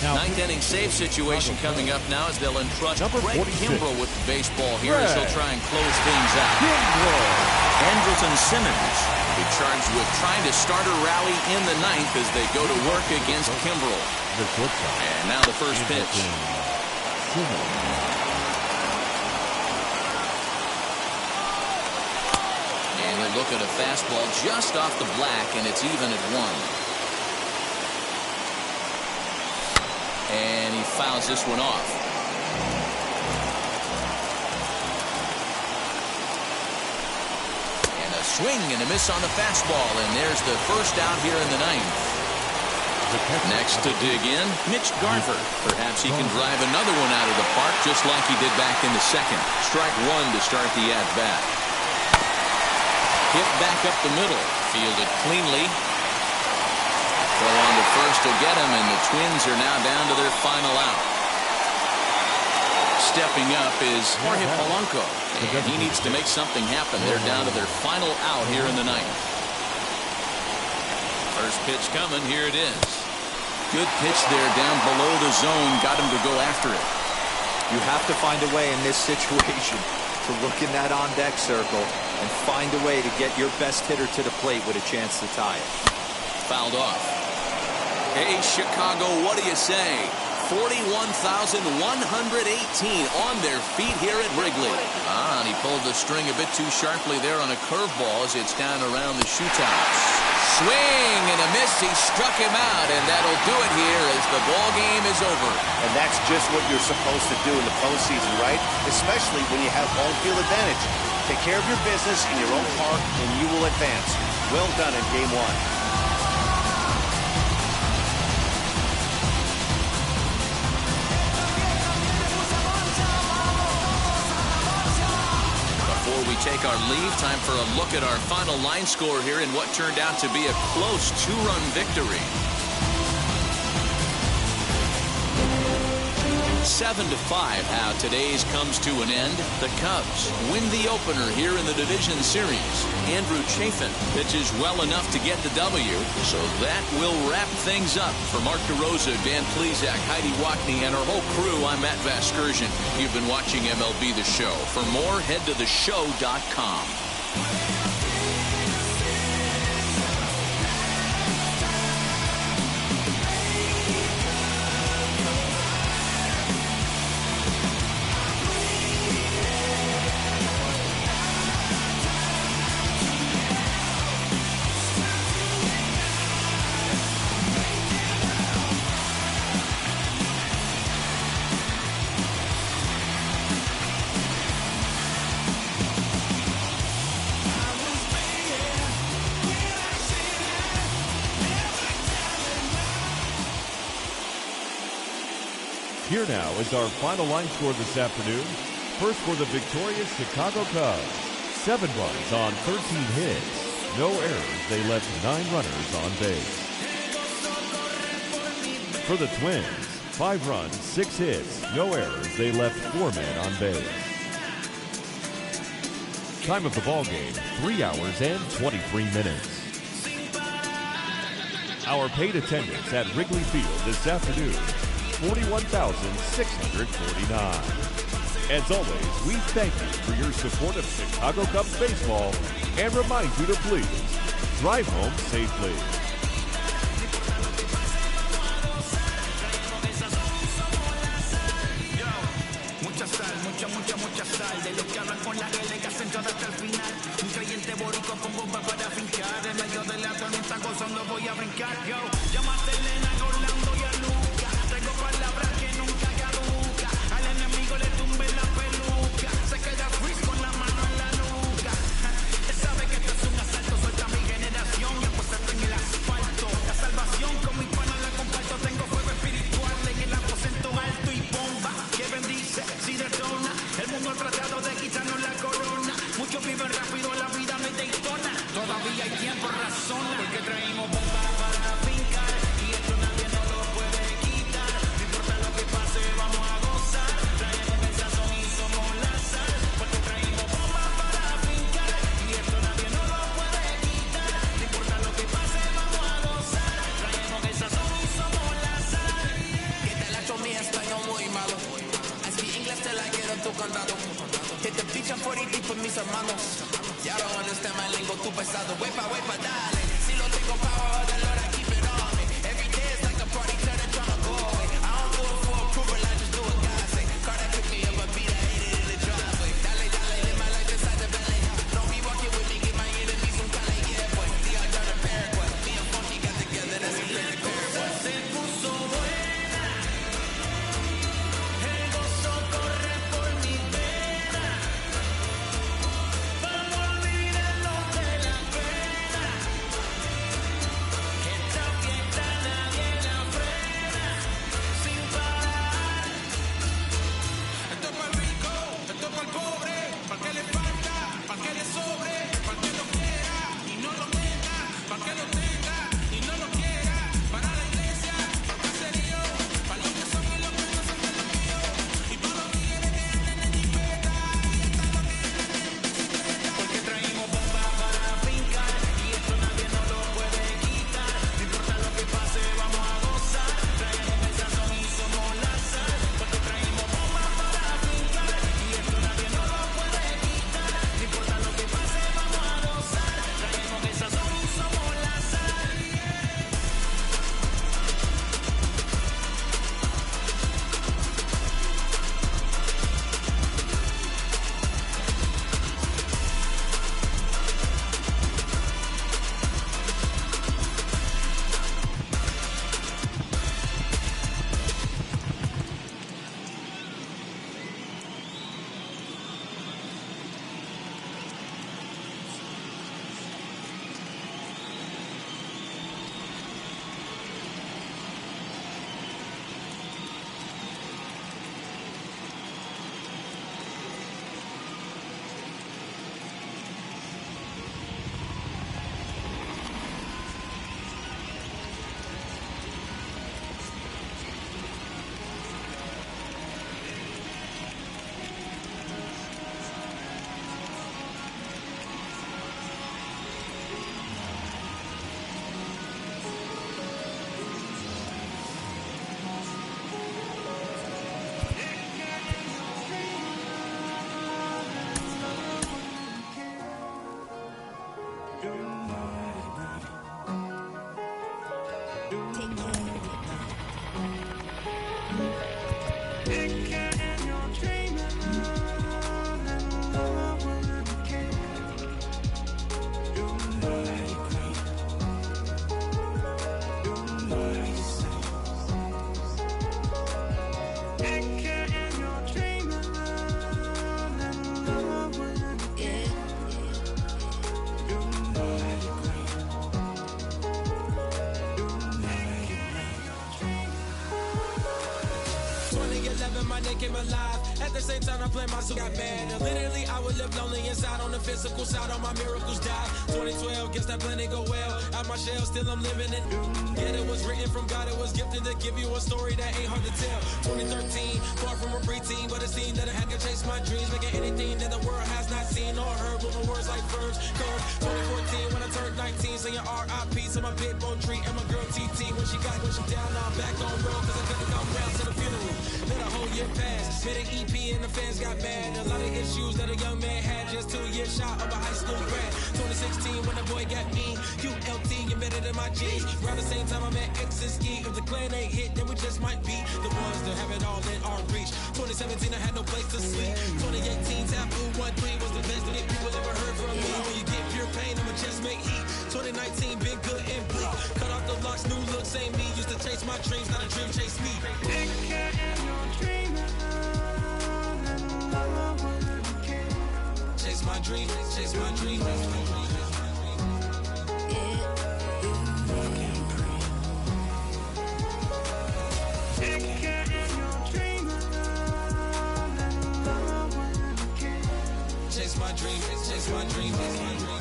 B: Now,
A: ninth inning save situation coming up now as they'll entrust Craig
B: 46.
A: Kimbrel with the baseball here as he'll try and close things out. Andrelton Simmons will be charged with trying to start a rally in the ninth as they go to work against Kimbrel. And now the first pitch. And they look at a fastball just off the black, and it's even at 1. And he fouls this one off. And a swing and a miss on the fastball, and there's the first out here in the ninth. Next to dig in, Mitch Garver. Perhaps he can drive another one out of the park just like he did back in the second. Strike one to start the at-bat. Hit back up the middle. Fielded cleanly. Throw on to first to get him, and the Twins are now down to their final out. Stepping up is Jorge Polanco, and he needs to make something happen. They're down to their final out here in the ninth. First pitch coming, here it is. Good pitch there down below the zone, got him to go after it.
E: You have to find a way in this situation to look in that on-deck circle and find a way to get your best hitter to the plate with a chance to tie it.
A: Fouled off. Hey, Chicago, what do you say? 41,118 on their feet here at Wrigley. And he pulled the string a bit too sharply there on a curveball as it's down around the shoetops. Swing and a miss. He struck him out, and that'll do it here as the ball game is over.
F: And that's just what you're supposed to do in the postseason, right? Especially when you have home field advantage. Take care of your business in your own park, and you will advance. Well done in Game 1.
A: before we take our leave, time for a look at our final line score here in what turned out to be a close 2-run victory. 7-5, how today's comes to an end. The Cubs win the opener here in the division series. Andrew Chafin pitches well enough to get the W, so that will wrap things up. For Mark DeRosa, Dan Plesac, Heidi Wackney, and our whole crew, I'm Matt Vasgersian. You've been watching MLB The Show. For more, head to theshow.com.
B: Here now is our final line score this afternoon. First for the victorious Chicago Cubs. 7 runs on 13 hits. No errors. They left 9 runners on base. For the Twins, 5 runs, 6 hits. No errors. They left 4 men on base. Time of the ball game, 3 hours and 23 minutes. Our paid attendance at Wrigley Field this afternoon, 41,649. As always, we thank you for your support of Chicago Cubs baseball and remind you to please drive home safely.
C: Mucha sal, de los que hablan con la L que hacen todo hasta el final. Un creyente boricua con bomba para fincar. En medio de la tormenta gozando voy a brincar. Yo, llámate Elena, Orlando y a Luca. Tengo palabras que nunca caduca. Al enemigo le tumbe la peluca. Se queda freeze con la mano en la nuca. Él sabe que esto es un asalto. Suelta mi generación y apuéstate en el asfalto. La salvación con mi pana la comparto. Tengo fuego espiritual en el aposento alto y bomba que bendice si detona. El mundo ha tratado de quitarnos la corona. Muchos viven rápido, la vida no hay Daytona. Todavía hay tiempo, razón, porque traímos bomba para fincar. Y esto nadie nos lo puede quitar. No importa lo que pase, vamos a gozar. Traemos el sazón y somos la sal. Porque traímos bomba para fincar. Y esto nadie nos lo puede quitar. No importa lo que pase, vamos a gozar. Traemos el sazón y somos la sal.
H: Que te la hecho mi español muy malo. I speak English till I get up to condado. Hit the beach and 40 deep with mis hermanos. Ya don't understand my lingo, tu pesado. Wepa, dale. Si lo tengo power, the Lord, I keep it on me. Every day is like a party, turn the drama, go away. I don't do it for approval, I just do what God say. Car that pick me up, a beat, I hate it in the driveway. Dale, live my life inside the belly. Don't be walking with me, give my enemies some kind of yeah, boy. The art of the Paraguay. Me and Funky got together, that's a crazy Paraguay.
C: Se puso buena. El gozo corre por mi vena. Vamos a olvidar lo de la pena.
H: My day came alive. At the same time, I played my soul got mad. Literally, I would live lonely inside. On the physical side, all my miracles died. 2012, guess that plan didn't go well. Out my shell, still I'm living it. Yet it was written from God, it was gifted to give you a story that ain't hard to tell. 2013, far from a preteen, but it seemed that I had to chase my dreams, making anything that the world has not seen or heard. With my words like verbs, curve. 2014, when I turned 19, saying R.I.P. to my big bone tree and my girl TT. When she down, now I'm back on road, cause I couldn't come round to the funeral. Let a whole year pass, made an EP and the fans got mad. A lot of issues that a young man had, just 2 years shy of a high school grad. 2016 when the boy got me, ULT embedded in my G's. Around the same time I met X and Ski. If the clan ain't hit, then we just might be the ones that have it all in our reach. 2017 I had no place to sleep. 2018 Taboo 1-3 was the best that people ever heard from me. When you get pure pain, I'ma just make heat. 2019 been good and bleak. Cut off the locks, new looks ain't me. Used to chase my dreams, not a dream chase me. Chase my dream, chase my dream. Chase my dream, chase my dream, chase my dream.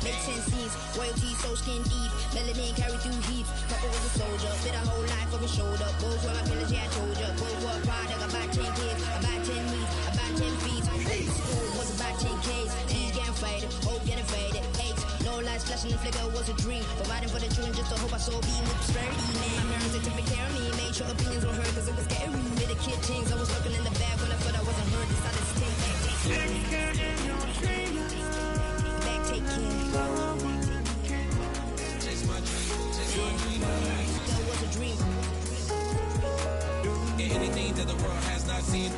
I: Make 10 scenes, royalty so skin deep, melanin carry through heaps. Papa was a soldier, spit a whole life over shoulder. Both were my pillars, yeah I told ya. Both were a product, about 10 kids, about 10 weeks, about 10 feet. School was about 10 Ks, T's getting faded, hope getting faded. Eight, no lights flashing the flicker was a dream. Providing for the children just to hope I saw beam with prosperity. Man, my parents they took care of me, made sure opinions were heard cause it was scary. With the kid things, I was looking in the bag when I thought I wasn't heard. Decided to take back, take care in your dream. Back, take care. That was a dream.
H: Anything that the world has not seen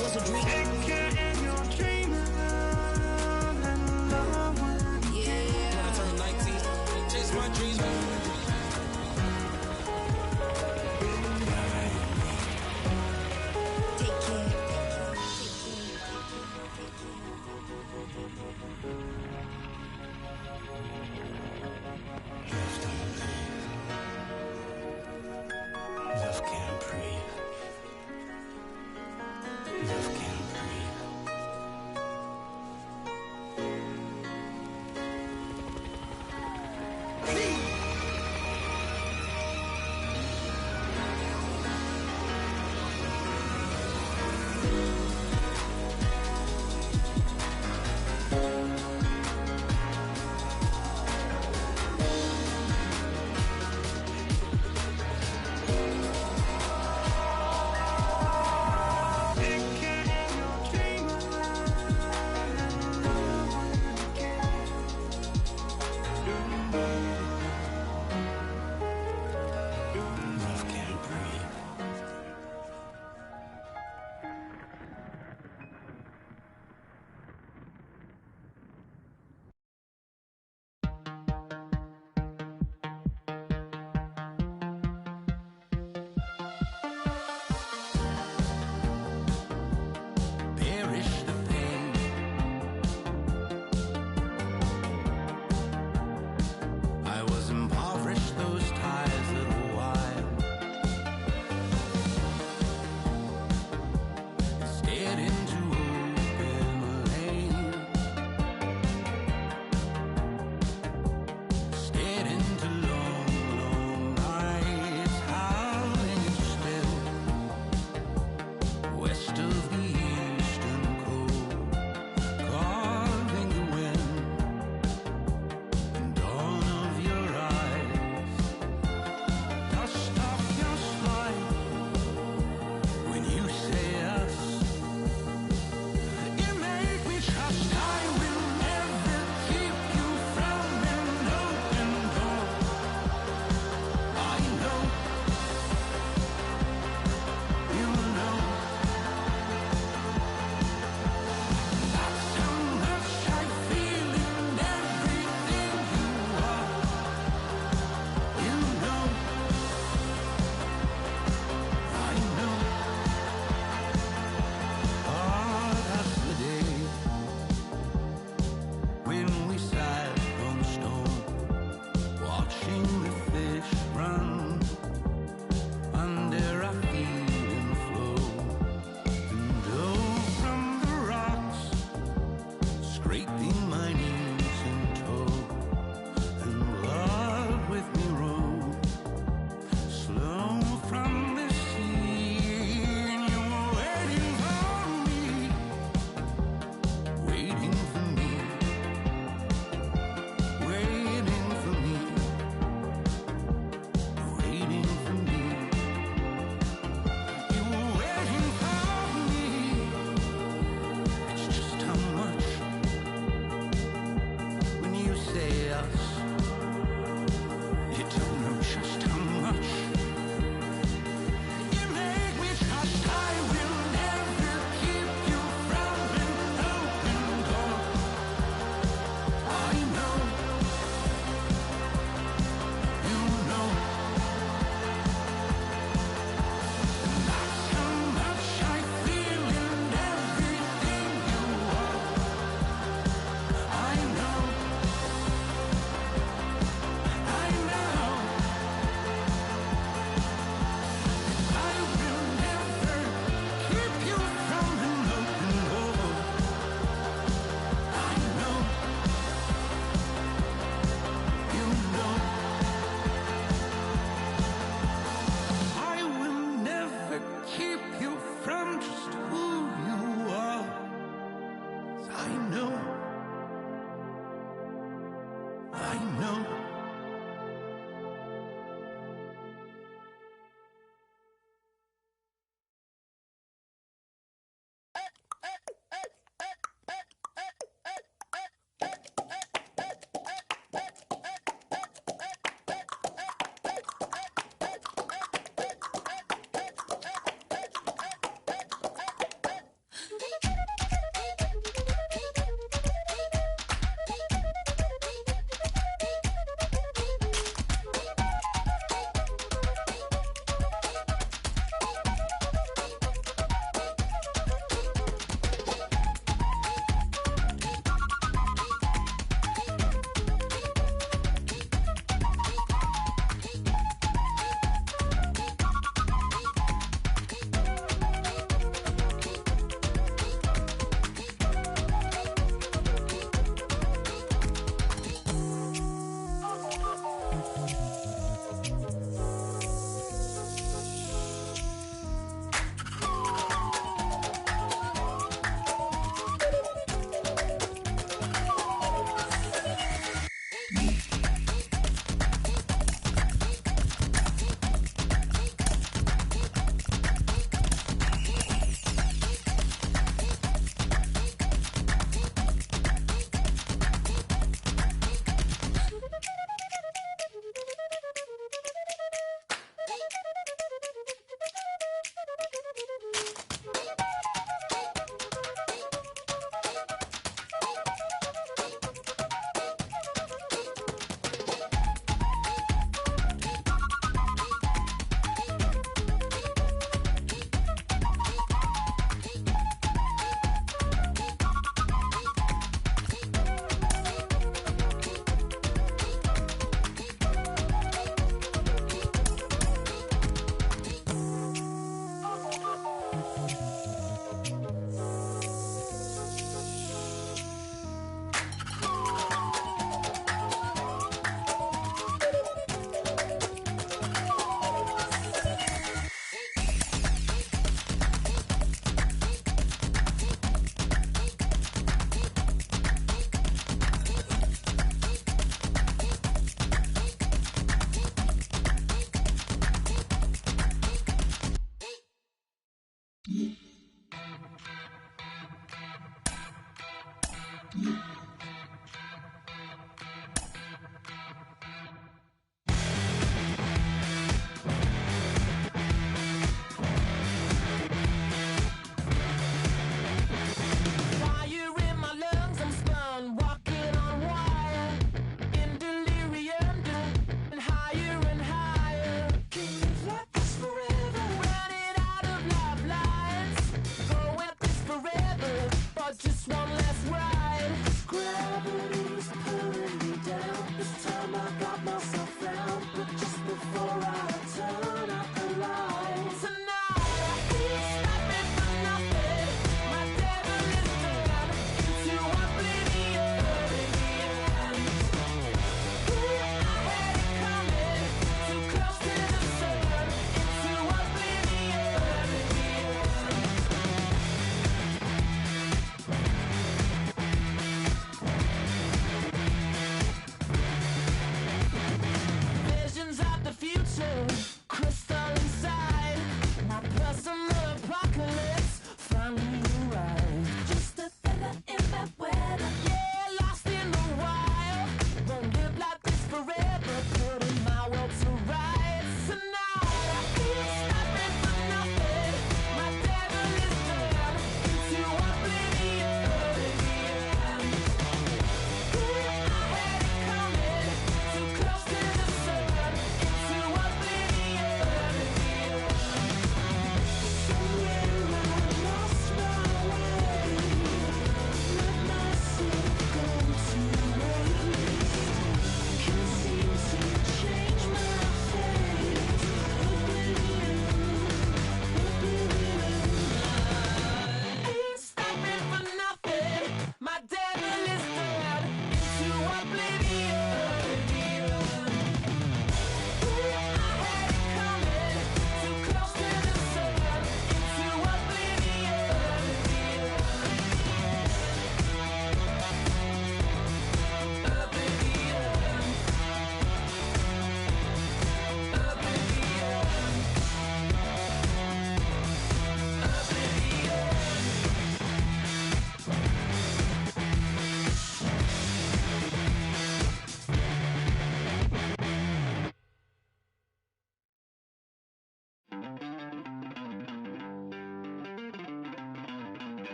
I: was a dream. Yeah.
H: When I turned 19, chase my dreams.
I: Take care.
C: Love can't breathe. Love can't breathe.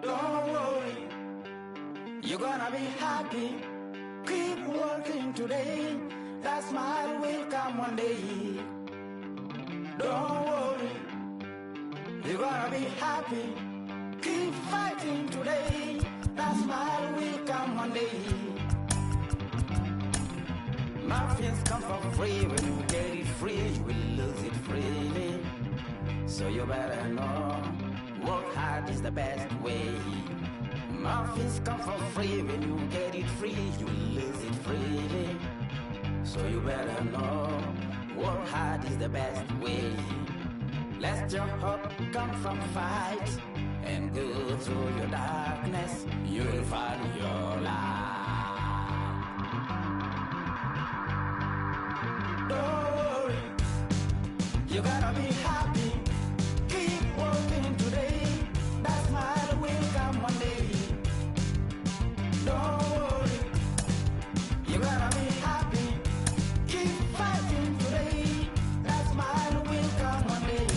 C: Don't worry, you're gonna be happy. Keep working today, that smile will come one day. Don't worry, you're gonna be happy. Keep fighting today, that smile will come one day. Muffins come for free, when you get it free, you will lose it freely. So you better know, work hard is the best way. Muffins come for free, when you get it free, you will lose it freely. So you better know, work hard is the best way. Let your hope come from fight, and go through your darkness, you will find your light. Don't worry, you gotta be happy. Keep working today, that smile will come one day. Don't worry, you gotta be happy. Keep fighting today, that smile will come one day.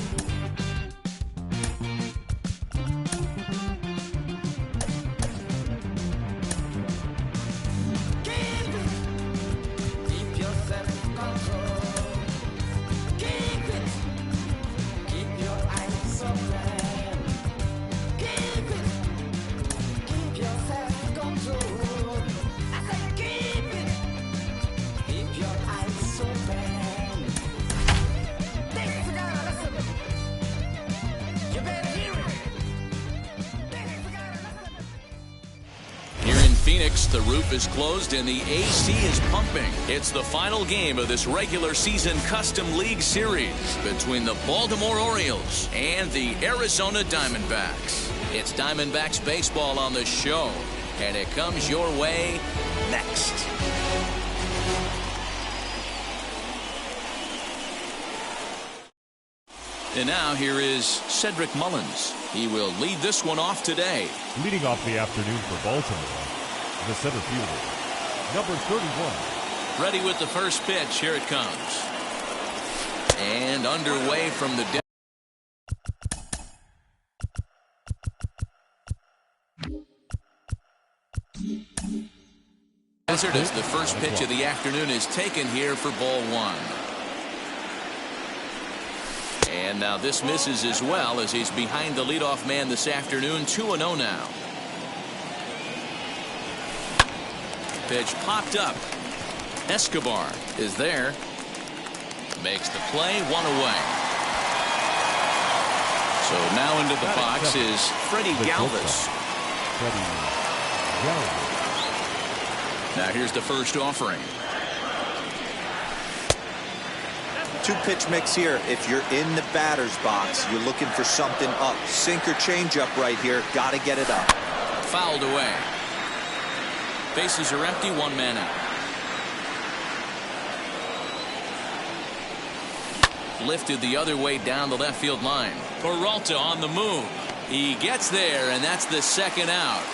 C: Keep your self-control. Keep it. Keep your eyes open. Keep it. Keep your self-control. I say keep it. Keep your eyes open. This is gotta listen. You better hear it. This is gotta listen.
A: Here in Phoenix, the roof is closed and the AC is pumping. It's the final game of this regular season Custom League Series between the Baltimore Orioles and the Arizona Diamondbacks. It's Diamondbacks baseball on the show, and it comes your way next. And now here is Cedric Mullins. He will lead this one off today.
B: Leading off the afternoon for Baltimore, the center fielder, number 31.
A: Ready with the first pitch. Here it comes. And underway from the desert as the first pitch of the afternoon is taken here for ball one. And now this misses as well as he's behind the leadoff man this afternoon. 2-0 now. Pitch popped up. Escobar is there. Makes the play, one away. So now into the box is Freddie Galvis. Now here's the first offering.
E: Two-pitch mix here. If you're in the batter's box, you're looking for something up. Sinker changeup right here. Got to get it up.
A: Fouled away. Bases are empty, one man out. Lifted the other way down the left field line. Peralta on the move. He gets there, and that's the second out.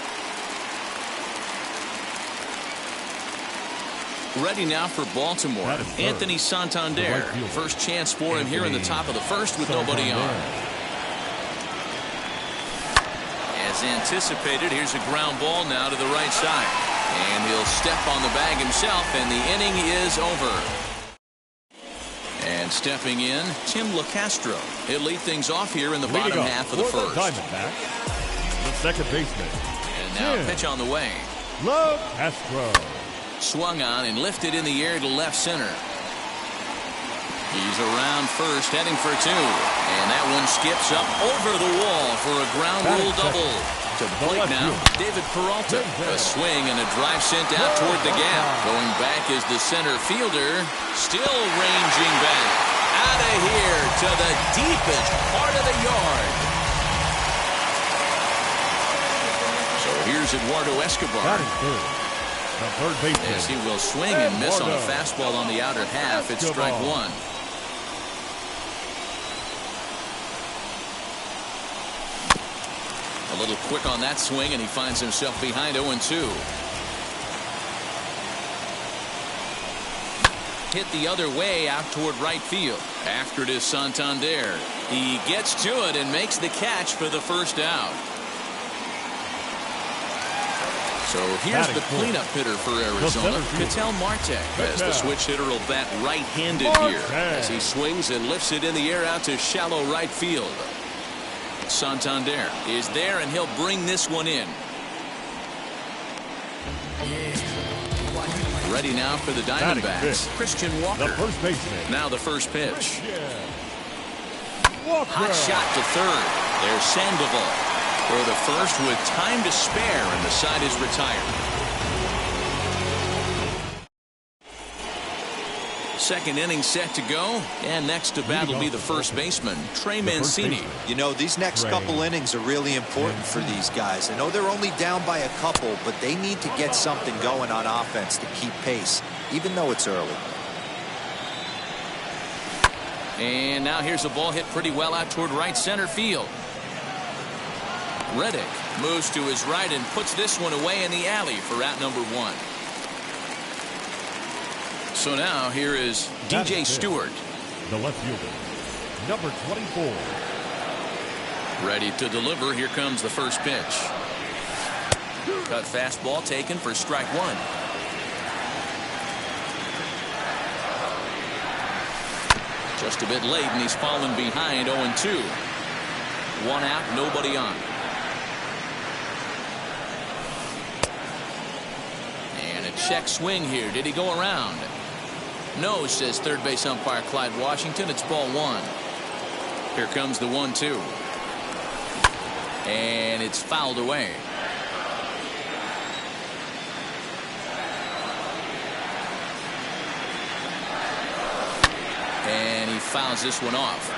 A: Ready now for Baltimore. Anthony Santander. First chance for him here in the top of the first with nobody on. As anticipated, here's a ground ball now to the right side. And he'll step on the bag himself, and the inning is over. And stepping in, Tim LaCastro. He'll lead things off here in the bottom half of the first.
B: The second baseman.
A: And now pitch on the way.
B: LaCastro.
A: Swung on and lifted in the air to left center. He's around first, heading for two. And that one skips up over the wall for a ground rule double. To the plate now, David Peralta. A swing and a drive sent out toward the gap. Going back is the center fielder. Still ranging back. Out of here to the deepest part of the yard. So here's Eduardo Escobar.
B: That is good. The third baseman.
A: Yes, he will swing and miss on a fastball on the outer half. It's strike one. A little quick on that swing, and he finds himself behind 0-2. Hit the other way out toward right field. After it is Santander. He gets to it and makes the catch for the first out. So here's the cleanup hitter for Arizona, Ketel Marte, as the switch hitter will bat right-handed here as he swings and lifts it in the air out to shallow right field. Santander is there, and he'll bring this one in. Ready now for the Diamondbacks, Christian Walker.
B: The first baseman.
A: Now the first pitch. Hot shot to third. There's Sandoval. Throw to first with time to spare, and the side is retired. Second inning set to go, and next to bat will be the first baseman, Trey Mancini.
E: You know, these next couple innings are really important for these guys. I know they're only down by a couple, but they need to get something going on offense to keep pace, even though it's early.
A: And now here's a ball hit pretty well out toward right center field. Reddick moves to his right and puts this one away in the alley for out number one. So now here is DJ Stewart.
B: The left fielder, number 24.
A: Ready to deliver. Here comes the first pitch. Cut fastball taken for strike one. Just a bit late, and he's fallen behind 0-2. One out, nobody on. And a check swing here. Did he go around? No, says third base umpire Clyde Washington. It's ball one. Here comes the 1-2. And it's fouled away. And he fouls this one off.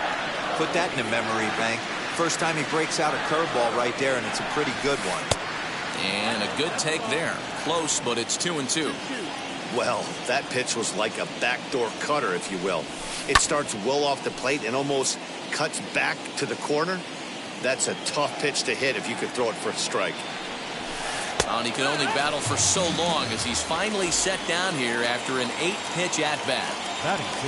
E: Put that in the memory bank. First time he breaks out a curveball right there, and it's a pretty good one.
A: And a good take there. Close, but it's 2-2.
F: Well, that pitch was like a backdoor cutter, if you will. It starts well off the plate and almost cuts back to the corner. That's a tough pitch to hit if you could throw it for a strike.
A: And he can only battle for so long as he's finally set down here after an 8-pitch at-bat.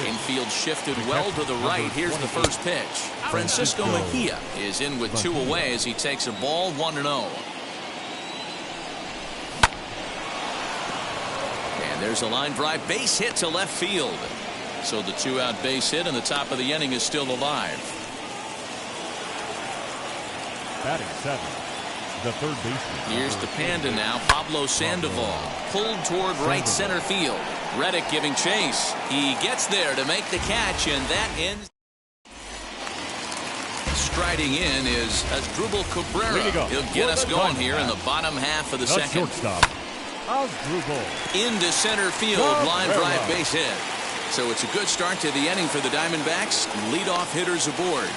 A: Infield shifted well to the right. Here's the first pitch. Francisco Mejia is in with 2 away as he takes a ball 1-0. And there's a line drive base hit to left field. So the 2-out base hit and the top of the inning is still alive.
B: Batting 7th, the third baseman.
A: Here's the Panda now, Pablo Sandoval, pulled toward right center field. Reddick giving chase. He gets there to make the catch, and that ends. Striding in is Asdrubal Cabrera. He'll get us going here in the bottom half of the second.
B: Shortstop, Asdrubal.
A: Into center field, line drive base hit. So it's a good start to the inning for the Diamondbacks. Leadoff hitters aboard.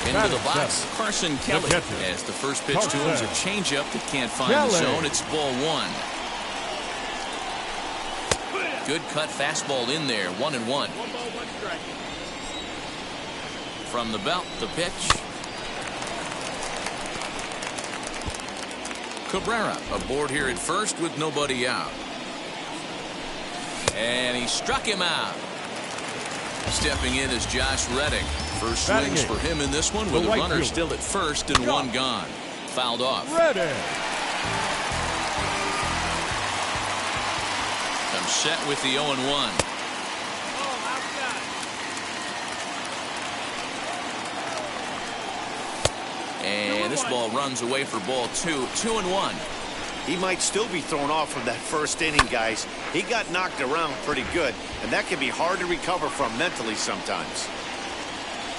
A: Into the box, Carson Kelly. As the first pitch to him is a changeup that can't find the zone. It's ball 1. Good cut fastball in there, 1-1. From the belt, the pitch. Cabrera aboard here at first with nobody out. And he struck him out. Stepping in is Josh Reddick. First swings for him in this one with a runner still at first and 1 gone. Fouled off.
B: Reddick.
A: I'm set with the 0-1. And this ball runs away for ball 2. 2-1.
F: He might still be thrown off from that first inning, guys. He got knocked around pretty good, and that can be hard to recover from mentally sometimes.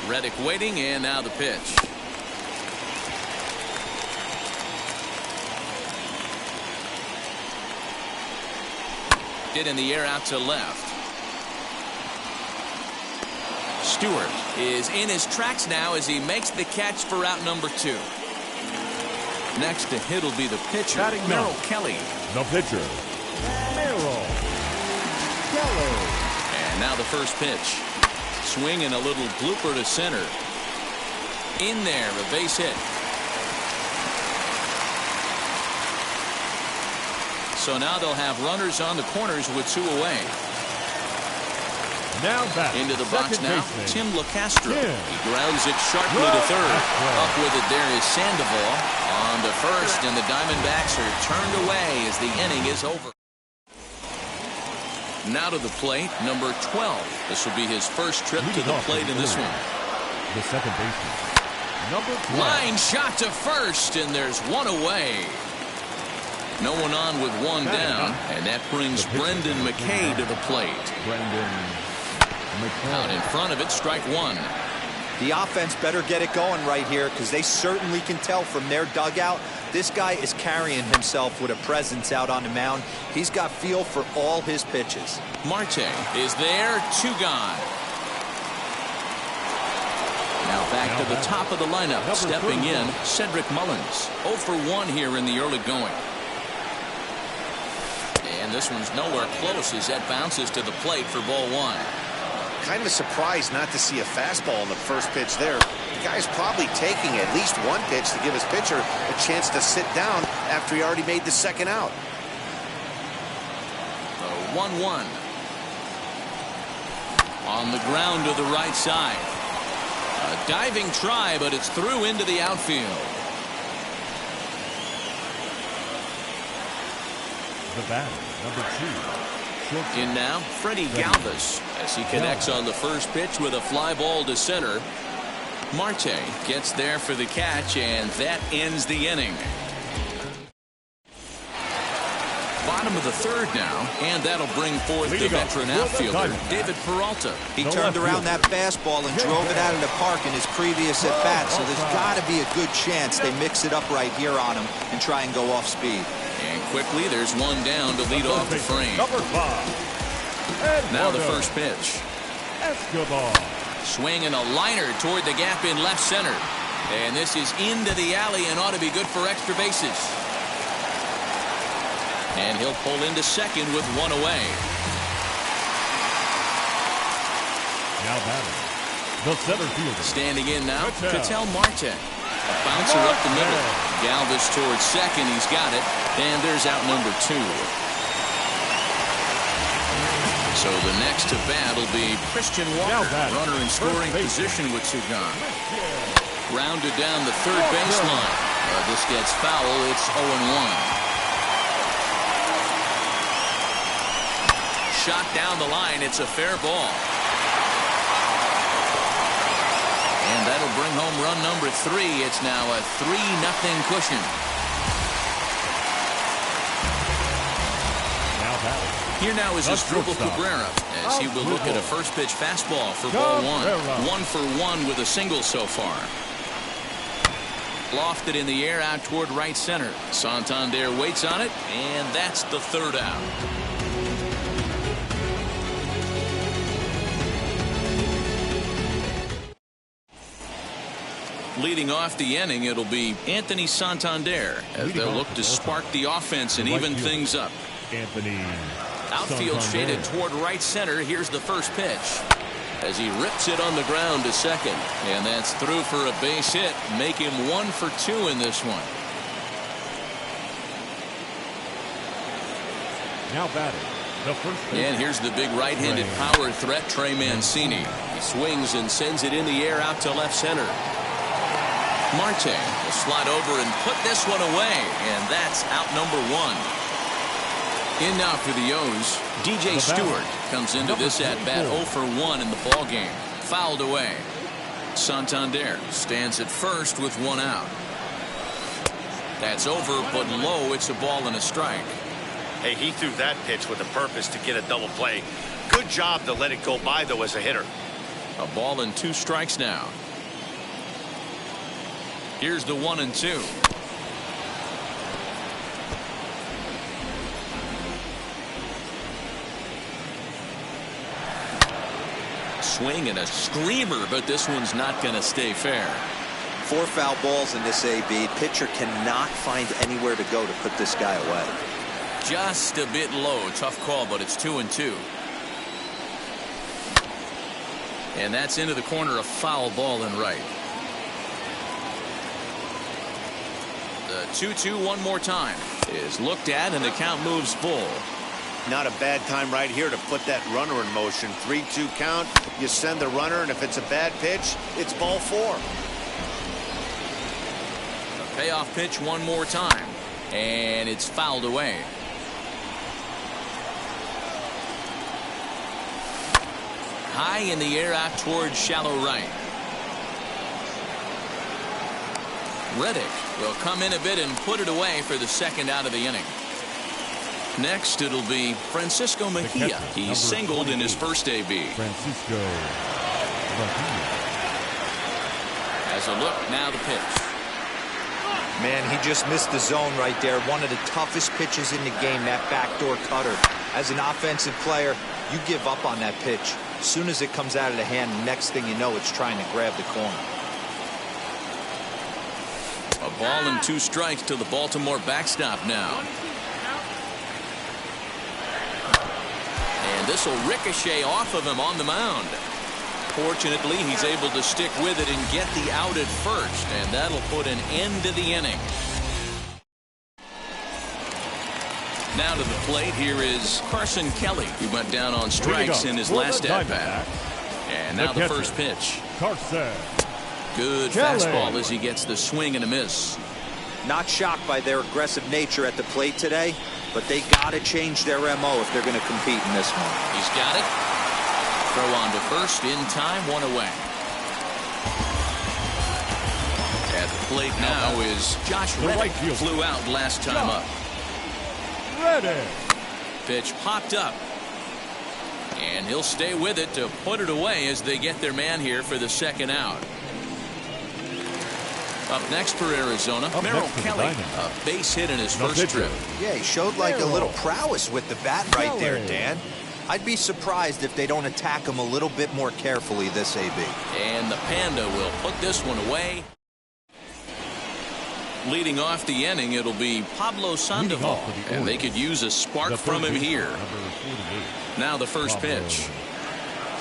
A: Reddick waiting, and now the pitch. Hit in the air out to left. Stewart is in his tracks now as he makes the catch for out number 2. Next to hit will be the pitcher, Merrill Kelly.
B: The pitcher, Merrill Kelly.
A: And now the first pitch. Swing and a little blooper to center. In there, a base hit. So now they'll have runners on the corners with 2 away.
B: Now back
A: into the box now,
B: baseman,
A: Tim LeCastro. He grounds it sharply to third. Up with it there is Sandoval on to first, and the Diamondbacks are turned away as the inning is over. Now to the plate, number 12. This will be his first trip to the plate in this one.
B: The second baseman, number 12.
A: Line shot to first, and there's 1 away. No one on with 1 down, and that brings Brendan McKay to the plate. Out in front of it, strike 1.
E: The offense better get it going right here because they certainly can tell from their dugout this guy is carrying himself with a presence out on the mound. He's got feel for all his pitches.
A: Marte is there, 2 gone. Now back to the top of the lineup. Stepping in, Cedric Mullins. 0 for 1 here in the early going. And this one's nowhere close as that bounces to the plate for ball 1.
F: Kind of surprised not to see a fastball on the first pitch there. The guy's probably taking at least 1 pitch to give his pitcher a chance to sit down after he already made the second out.
A: 1-1. On the ground to the right side. A diving try, but it's through into the outfield.
B: The batter, number 2.
A: In now, Freddie Galvis as he connects on the first pitch with a fly ball to center. Marte gets there for the catch, and that ends the inning. Bottom of the 3rd now, and that'll bring forth the veteran outfielder, David Peralta.
E: He turned around that fastball and drove it out of the park in his previous at-bat, so there's got to be a good chance they mix it up right here on him and try and go off speed.
A: And quickly, there's 1 down to lead off the frame.
B: Number 5.
A: Now the first pitch.
B: Escobar.
A: Swing and a liner toward the gap in left center. And this is into the alley and ought to be good for extra bases. And he'll pull into second with one away.
B: Now batting, the center fielder.
A: Standing in now, Ketel Marte. A bouncer up the middle. Galvis towards second. He's got it. And there's out number 2. So the next to bat will be Christian Walker. Runner in scoring position with 2 gone. Rounded down the third baseline. This gets foul. It's 0-1. Shot down the line. It's a fair ball. And that'll bring home run number 3. It's now a 3-0 cushion. Here now is Asdrubal Cabrera as he will look at a first pitch fastball for ball 1. 1 for 1 with a single so far. Lofted in the air out toward right center. Santander waits on it, and that's the third out. Leading off the inning, it'll be Anthony Santander as they'll look to spark the offense and even things up.
B: Anthony
A: Outfield shaded toward right center. Here's the first pitch as he rips it on the ground to second. And that's through for a base hit. Make him 1 for 2 in this one.
B: Now batting, the first pitch.
A: And here's the big right-handed power threat, Trey Mancini. He swings and sends it in the air out to left center. Marte will slide over and put this one away. And that's out number 1. In now for the O's, DJ Stewart comes into this at-bat 0 for 1 in the ball game. Fouled away. Santander stands at first with 1 out. That's over, but low. It's a ball and a strike.
F: Hey, he threw that pitch with a purpose to get a double play. Good job to let it go by, though, as a hitter.
A: A ball and 2 strikes now. Here's the 1-2. Swing and a screamer, but this one's not going to stay fair.
E: 4 foul balls in this AB. Pitcher cannot find anywhere to go to put this guy away.
A: Just a bit low. Tough call, but it's 2-2. And that's into the corner, a foul ball and right. The 2-2 one more time is looked at, and the count moves full.
F: Not a bad time right here to put that runner in motion. 3-2 count. You send the runner, and if it's a bad pitch, it's ball 4.
A: A payoff pitch one more time, and it's fouled away. High in the air out towards shallow right. Reddick will come in a bit and put it away for the second out of the inning. Next, it'll be Francisco Mejia. He singled in his first AB.
B: Francisco Mejia.
A: As a look, now the pitch.
E: Man, he just missed the zone right there. One of the toughest pitches in the game, that backdoor cutter. As an offensive player, you give up on that pitch. As soon as it comes out of the hand, the next thing you know, it's trying to grab the corner.
A: A ball and 2 strikes to the Baltimore backstop now. And this will ricochet off of him on the mound. Fortunately, he's able to stick with it and get the out at first, and that'll put an end to the inning. Now to the plate, here is Carson Kelly. He went down on strikes in his last at-bat. And now the first pitch.
B: Carson.
A: Good fastball as he gets the swing and a miss.
E: Not shocked by their aggressive nature at the plate today, but they got to change their MO if they're going to compete in this one.
A: He's got it. Throw on to first in time, 1 away. At the plate now is Josh Reddick. Flew out last time up.
B: Reddick.
A: Pitch popped up. And he'll stay with it to put it away as they get their man here for the second out. Up next for Arizona, Merrill Kelly. A base hit in his first trip.
E: Yeah, he showed like a little prowess with the bat right there, Dan. I'd be surprised if they don't attack him a little bit more carefully this AB.
A: And the Panda will put this one away. Leading off the inning, it'll be Pablo Sandoval, and they could use a spark from him here. Now the first pitch.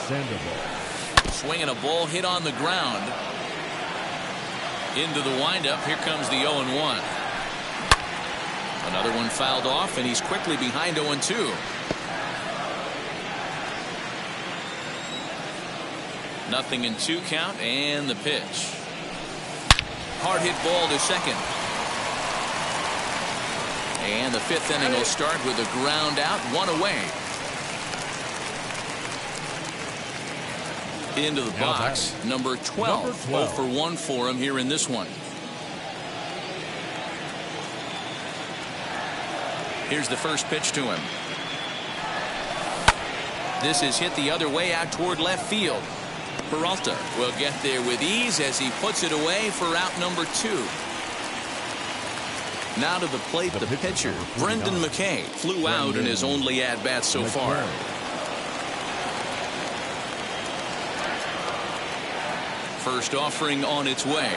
B: Sandoval.
A: Swinging a ball hit on the ground. Into the windup. Here comes the 0-1. Another one fouled off, and he's quickly behind 0-2. Nothing in 2 count, and the pitch. Hard hit ball to second. And the 5th inning will start with a ground out, 1 away. Into the box, number 12. 0 for 1 for him here in this one. Here's the first pitch to him. This is hit the other way out toward left field. Peralta will get there with ease as he puts it away for out number 2. Now to the plate, the pitcher, Brendan McKay, flew out in his only at-bat so far. First offering on its way.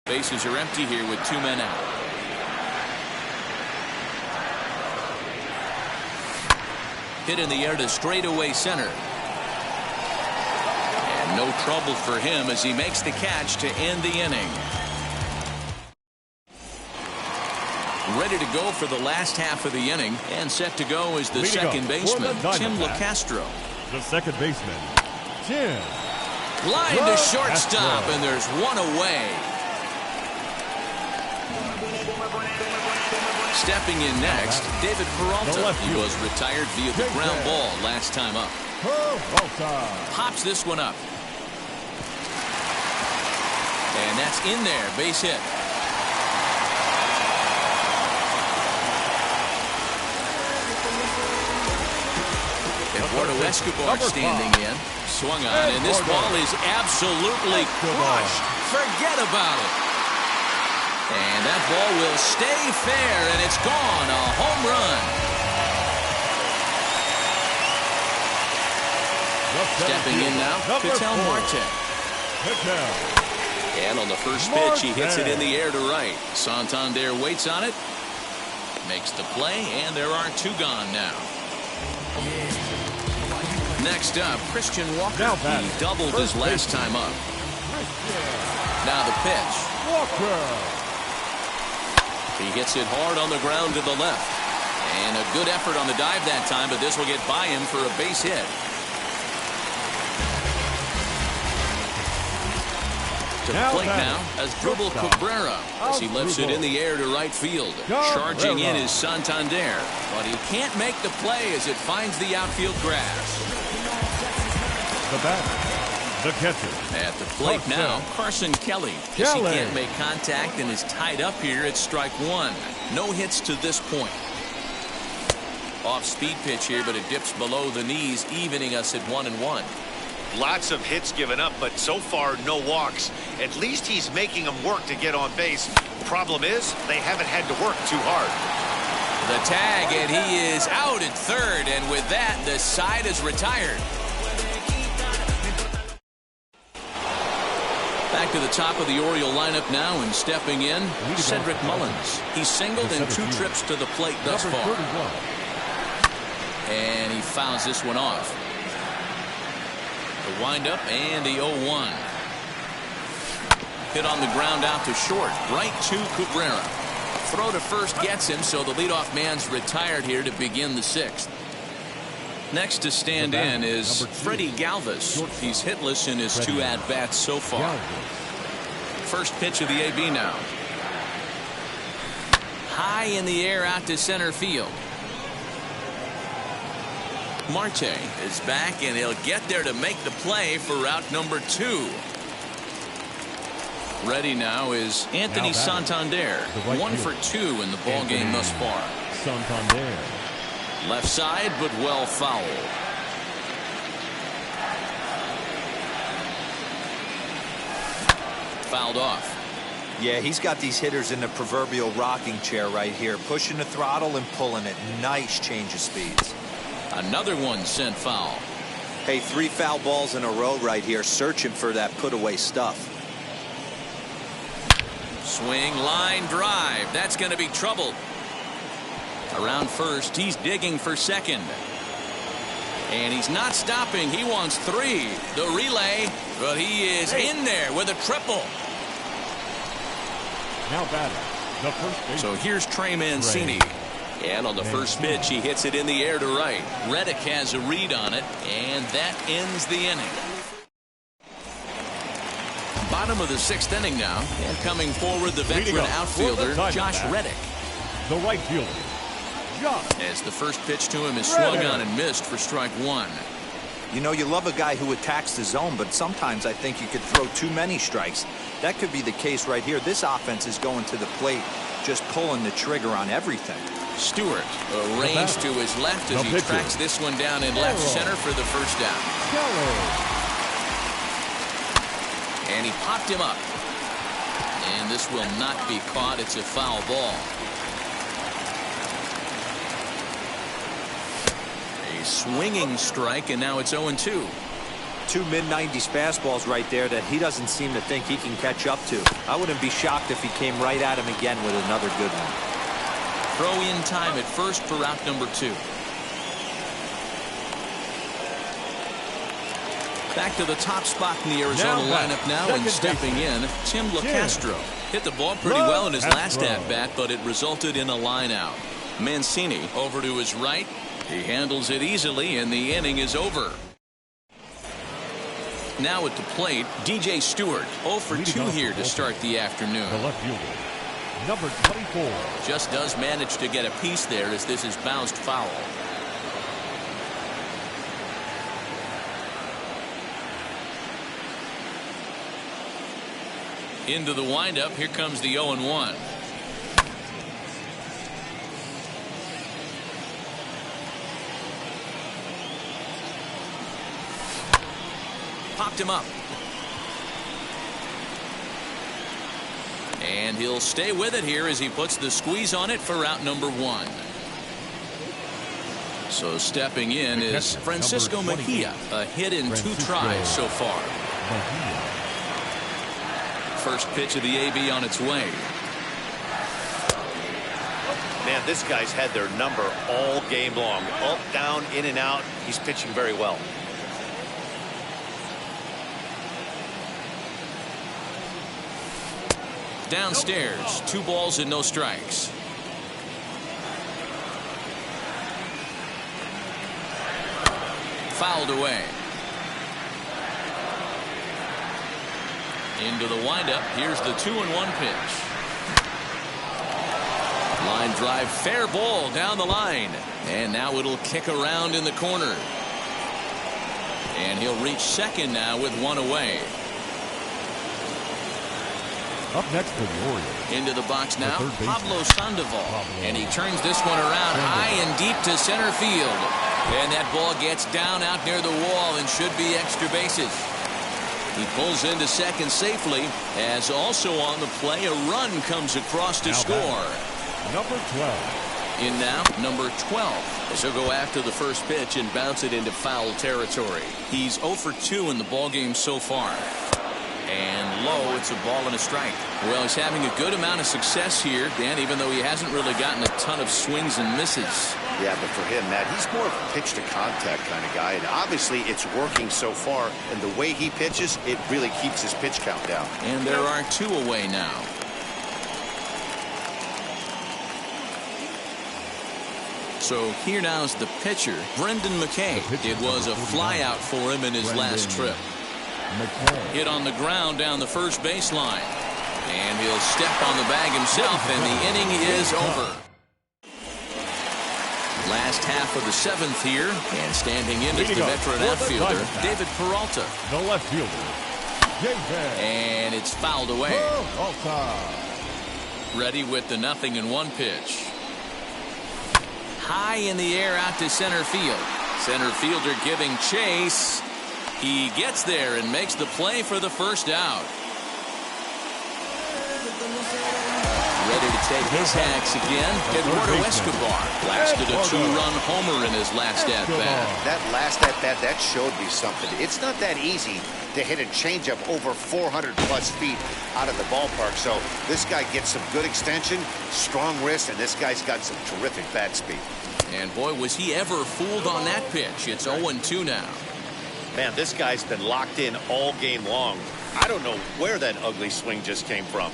A: Bases are empty here with 2 men out. Hit in the air to straightaway center. And no trouble for him as he makes the catch to end the inning. Ready to go for the last half of the inning, and set to go is the second baseman, Tim LeCastro.
B: The second baseman, Tim.
A: Line to shortstop, and there's 1 away. Stepping in next, David Peralta. He was retired via the ground ball last time up. Pops this one up. And that's in there, base hit. Eduardo Escobar standing in. swung on, and this ball is absolutely crushed. Forget about it. And that ball will stay fair, and it's gone. A home run. Stepping in now, Ketel Marte. And on the first pitch, he hits it in the air to right. Santander waits on it, makes the play, and there are two gone now. Next up, Christian Walker. He doubled his last time up. Now the pitch.
B: Walker.
A: He hits it hard on the ground to the left. And a good effort on the dive that time, but this will get by him for a base hit. To the plate now as Asdrubal Cabrera as he lifts it in the air to right field. Charging in is Santander, but he can't make the play as it finds the outfield grass.
B: The batter, the catcher.
A: At the plate now, Carson Kelly. As he can't make contact and is tied up here at strike one. No hits to this point. Off-speed pitch here, but it dips below the knees, evening us at 1-1.
F: Lots of hits given up, but so far no walks. At least he's making them work to get on base. Problem is, they haven't had to work too hard.
A: The tag, and he is out at third, and with that, the side is retired. Back to the top of the Oriole lineup now, and stepping in, Cedric Mullins. He's singled in 2 trips to the plate thus far. And he fouls this one off. The windup and the 0-1. Hit on the ground out to short, right to Cabrera. Throw to first gets him, so the leadoff man's retired here to begin the 6th. Next to stand in is Freddie Galvis. He's hitless in his 2 at-bats so far. First pitch of the AB now. High in the air out to center field. Marte is back, and he'll get there to make the play for route number 2. Ready now is Anthony Santander. 1 for 2 in the ball game thus far.
B: Santander.
A: Left side, but well fouled. Fouled off.
E: Yeah, he's got these hitters in the proverbial rocking chair right here, pushing the throttle and pulling it. Nice change of speeds.
A: Another one sent foul.
E: Hey, 3 foul balls in a row right here, searching for that put-away stuff.
A: Swing, line, drive. That's going to be trouble. Around first, he's digging for second. And he's not stopping. He wants 3. The relay, but he is in there with a triple.
B: Now batting, the first base.
A: So here's Trey Mancini. And on the first pitch, he hits it in the air to right. Reddick has a read on it, and that ends the inning. Bottom of the 6th inning now, and coming forward, the veteran outfielder, Josh Reddick.
B: The right fielder, Josh.
A: As the first pitch to him is swung on and missed for strike 1.
E: You know, you love a guy who attacks the zone, but sometimes I think you could throw too many strikes. That could be the case right here. This offense is going to the plate, just pulling the trigger on everything.
A: Stewart, a range to his left as he tracks this one down in left center for the first down. And he popped him up. And this will not be caught. It's a foul ball. A swinging strike, and now it's 0-2.
E: 2 mid-90s fastballs right there that he doesn't seem to think he can catch up to. I wouldn't be shocked if he came right at him again with another good one.
A: Throw in time at first for route number 2. Back to the top spot in the Arizona lineup now, and stepping in, Tim LaCastro. Hit the ball pretty well in his last at-bat, but it resulted in a line out. Mancini over to his right. He handles it easily, and the inning is over. Now at the plate, DJ Stewart. 0 for 2 here to start the afternoon.
B: The left fielder, number 24.
A: Just does manage to get a piece there as this is bounced foul. Into the windup. Here comes the 0-1. popped him up. And he'll stay with it here as he puts the squeeze on it for out number 1. So stepping in is Francisco Mejia, a hit in 2 tries so far. First pitch of the AB on its way.
F: Man, this guy's had their number all game long. Up, down, in and out. He's pitching very well.
A: Downstairs, 2 balls and no strikes. Fouled away. Into the windup. Here's the 2-1 pitch. Line drive, fair ball down the line. And now it'll kick around in the corner. And he'll reach second now with 1 away.
B: Up next for the Orioles.
A: Into the box now, Pablo Sandoval. And he turns this one around high and deep to center field. And that ball gets down out near the wall and should be extra bases. He pulls into second safely, as also on the play a run comes across to score.
B: Number 12.
A: In now, number 12, as he'll go after the first pitch and bounce it into foul territory. He's 0 for 2 in the ballgame so far. And low, it's a ball and a strike. Well, he's having a good amount of success here, Dan, even though he hasn't really gotten a ton of swings and misses.
F: Yeah, but for him, Matt, he's more of a pitch-to-contact kind of guy, and obviously it's working so far, and the way he pitches, it really keeps his pitch count down.
A: And there are 2 away now. So here now is the pitcher, Brendan McKay. It was a flyout for him in his last trip. Hit on the ground down the first baseline. And he'll step on the bag himself, and the inning is over. Last half of the 7th here, and standing in is the veteran outfielder, David Peralta.
B: The left fielder,
A: and it's fouled away. Ready with the 0-1 pitch. High in the air out to center field. Center fielder giving chase. He gets there and makes the play for the first out. Ready to take his hacks again, Eduardo Escobar blasted a 2-run homer in his last at-bat.
F: That last at-bat, that showed me something. It's not that easy to hit a changeup over 400-plus feet out of the ballpark. So this guy gets some good extension, strong wrist, and this guy's got some terrific bat speed.
A: And boy, was he ever fooled on that pitch. It's 0-2 now.
F: Man, this guy's been locked in all game long. I don't know where that ugly swing just came from.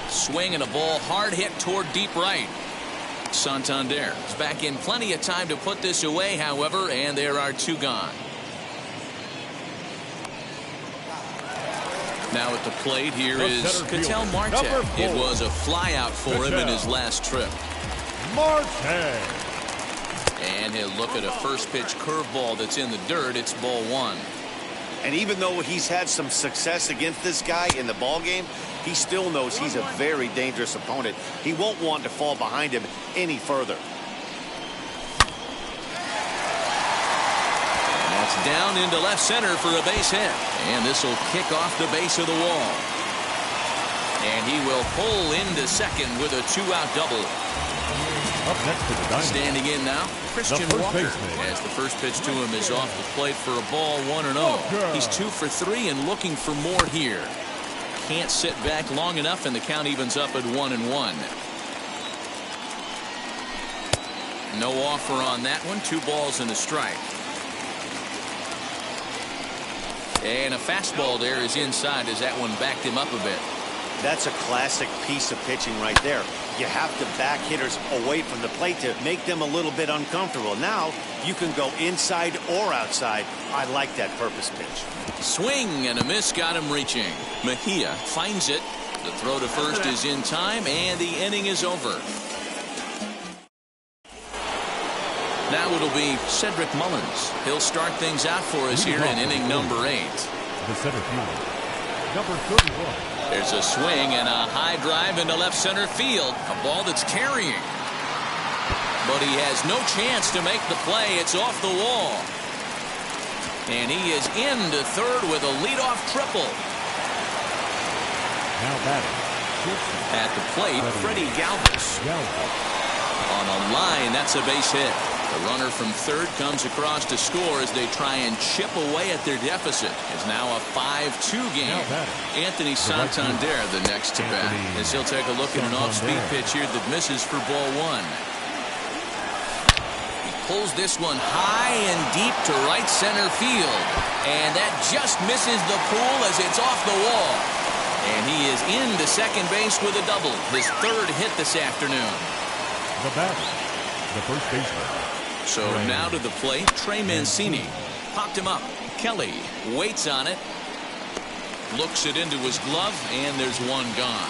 A: Swing and a ball hard hit toward deep right. Santander is back in plenty of time to put this away, however, and there are 2 gone. Now at the plate here is Ketel Marte. It was a flyout for him in his last trip.
B: Marte.
A: And he'll look at a first pitch curveball that's in the dirt. It's ball 1.
F: And even though he's had some success against this guy in the ballgame, he still knows he's a very dangerous opponent. He won't want to fall behind him any further.
A: That's down into left center for a base hit. And this will kick off the base of the wall. And he will pull into second with a 2-out double.
B: Up next to the diamond.
A: Standing in now, Christian Walker. As the first pitch to him is off the plate for a ball, 1-0. He's 2 for 3 and looking for more here. Can't sit back long enough, and the count evens up at 1-1. No offer on that one. 2 balls and a strike. And a fastball there is inside as that one backed him up a bit.
F: That's a classic piece of pitching right there. You have to back hitters away from the plate to make them a little bit uncomfortable. Now you can go inside or outside. I like that purpose pitch.
A: Swing and a miss got him reaching. Mejia finds it. The throw to first is in time, and the inning is over. Now it'll be Cedric Mullins. He'll start things out for us here in inning number 8.
B: The center fielder, number 31.
A: There's a swing and a high drive into left center field. A ball that's carrying. but he has no chance to make the play. It's off the wall. And he is into third with a leadoff triple.
B: Now batting.
A: At the plate, Freddie Galvis. On a line, that's a base hit. The runner from third comes across to score as they try and chip away at their deficit. It's now a 5-2 game. Anthony Santander the next to bat, as he'll take a look at an off-speed pitch here that misses for ball one. He pulls this one high and deep to right center field, and that just misses the pool as it's off the wall. And he is into second base with a double, his third hit this afternoon.
B: The batter, the first baseman.
A: So now to the plate, Trey Mancini. Popped him up. Kelly waits on it. Looks it into his glove, and there's one gone.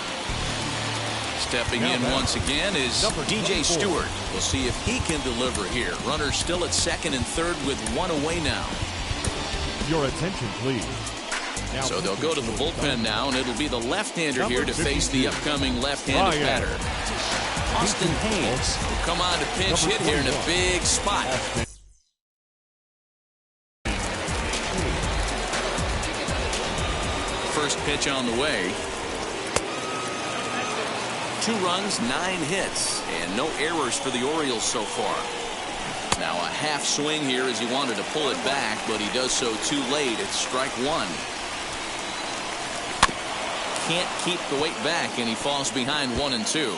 A: Stepping in once again is DJ Stewart. We'll see if he can deliver here. Runner still at second and third with one away now.
B: Your attention, please.
A: So they'll go to the bullpen now, and it'll be the left-hander here to face the upcoming left-handed batter. Austin Hayes will come on to pinch hit here in a big spot. First pitch on the way. 2 runs, 9 hits, and no errors for the Orioles so far. Now a half swing here as he wanted to pull it back, but he does so too late. It's strike one. Can't keep the weight back, and he falls behind 1-2.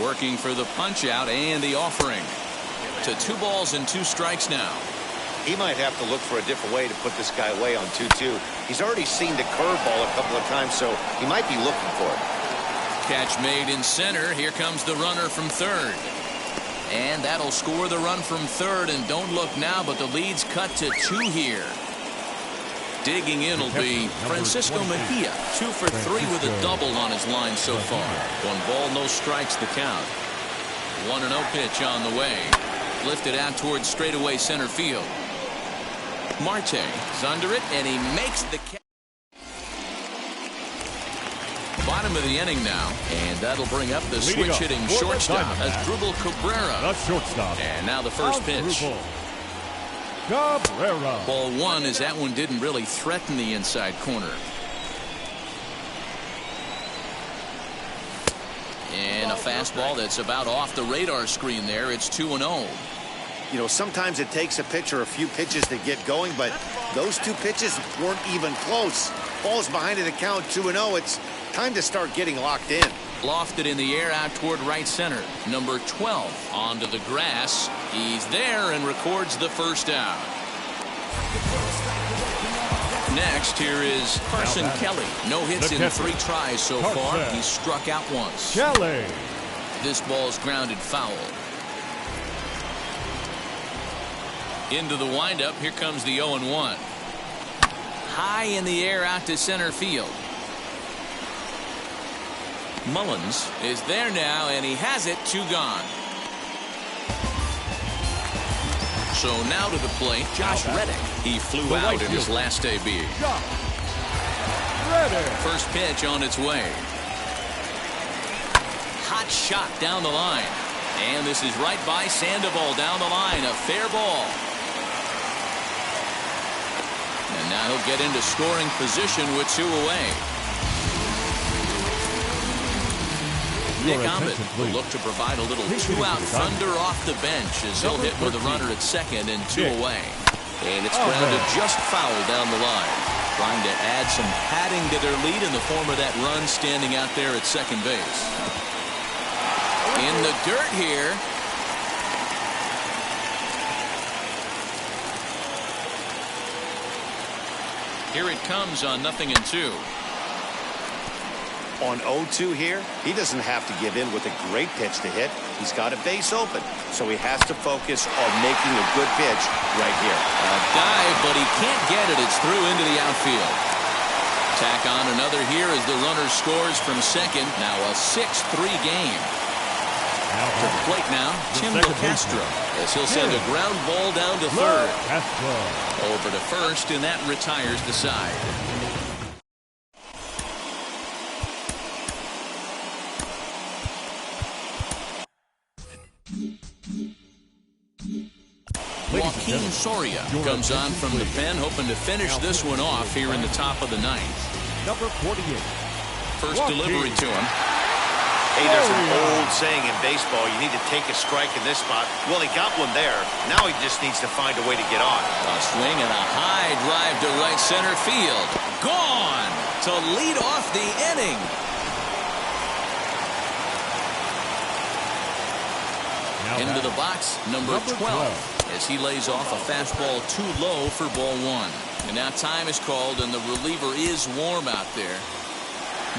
A: Working for the punch out and the offering. To 2 balls and 2 strikes now.
F: He might have to look for a different way to put this guy away on 2-2. He's already seen the curveball a couple of times, so he might be looking for it.
A: Catch made in center. Here comes the runner from third. And that'll score the run from third. And don't look now, but the lead's cut to 2 here. Digging in will be Francisco Mejia. 2 for 3 with a double on his line so far. 1 ball, no strikes the count. 1-0 pitch on the way. Lifted out towards straightaway center field. Marte is under it, and he makes the catch. Bottom of the inning now, and that'll bring up the switch-hitting shortstop as Drupal Cabrera.
B: The shortstop.
A: And now the first pitch.
B: Cabrera.
A: Ball 1, as that one didn't really threaten the inside corner. And a fastball that's about off the radar screen there. It's 2-0.
F: You know, sometimes it takes a pitcher a few pitches to get going, but those 2 pitches weren't even close. Ball's behind at the count 2-0. It's time to start getting locked in.
A: Lofted in the air out toward right center. Number 12 onto the grass. He's there and records the first out. Next, here is Carson Kelly. No hits in 3 tries so far. He's struck out once.
B: Kelly.
A: This ball's grounded foul. Into the windup. Here comes the 0-1. High in the air out to center field. Mullins is there now, and he has it. 2 gone. So now to the plate, Josh Reddick. He flew out in his last AB. First pitch on its way. Hot shot down the line. And this is right by Sandoval down the line. A fair ball. And now he'll get into scoring position with 2 away. Nick Ahmed will look to provide a little 2-out thunder off the bench as he'll hit with a runner at second and 2 away. And it's grounded just foul down the line. Trying to add some padding to their lead in the form of that run standing out there at second base. In the dirt here. Here it comes on 0-2.
F: On 0-2 here, he doesn't have to give in with a great pitch to hit. He's got a base open, so he has to focus on making a good pitch right here.
A: A dive, but he can't get it. It's through into the outfield. Tack on another here as the runner scores from second. Now a 6-3 game. To the plate now, Tim Castro, as he'll send a ground ball down to third. Over to first, and that retires the side. Joaquin Soria comes on from the pen, hoping to finish this one off here in the top of the ninth.
B: Number 48.
A: First delivery to him.
F: Hey, there's an old saying in baseball, you need to take a strike in this spot. Well, he got one there. Now he just needs to find a way to get on.
A: A swing and a high drive to right center field. Gone to lead off the inning. Into the box, number 12, as he lays off a fastball too low for ball one. And now time is called, and the reliever is warm out there.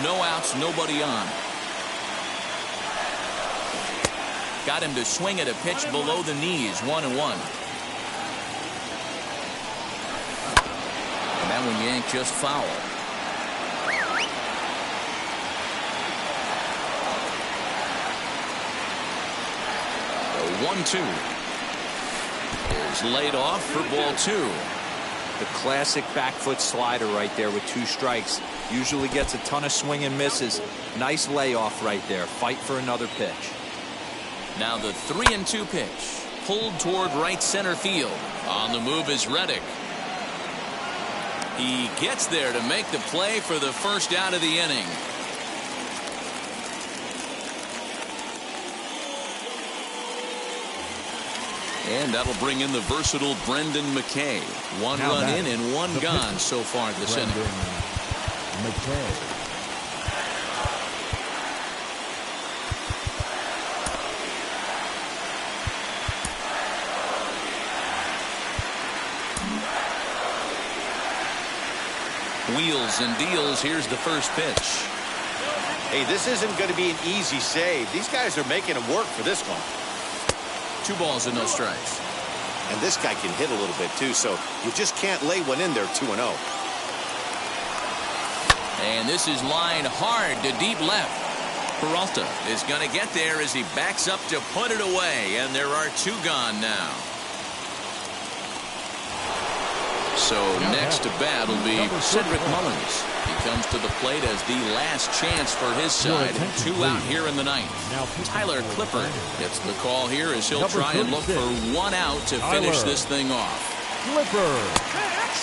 A: No outs, nobody on. Got him to swing at a pitch below the knees, 1-1. And that one yanked just foul. The 1-2 is laid off for ball two.
E: The classic back foot slider right there with 2 strikes. Usually gets a ton of swing and misses. Nice layoff right there. Fight for another pitch.
A: Now the 3-2 pitch, pulled toward right center field. On the move is Reddick. He gets there to make the play for the first out of the inning. And that'll bring in the versatile Brendan McKay. 1 run in and 1 gone so far this inning.
B: McKay.
A: Wheels and deals. Here's the first pitch.
F: Hey, this isn't going to be an easy save. These guys are making him work for this one.
A: 2 balls and no strikes.
F: And this guy can hit a little bit too, so you just can't lay one in there 2-0.
A: And this is lined hard to deep left. Peralta is going to get there as he backs up to put it away, and there are 2 gone now. So next to bat will be Cedric Mullins. He comes to the plate as the last chance for his side. 2 out here in the ninth. Tyler Clippard gets the call here as he'll try and look for 1 out to finish this thing off.
B: Clippard.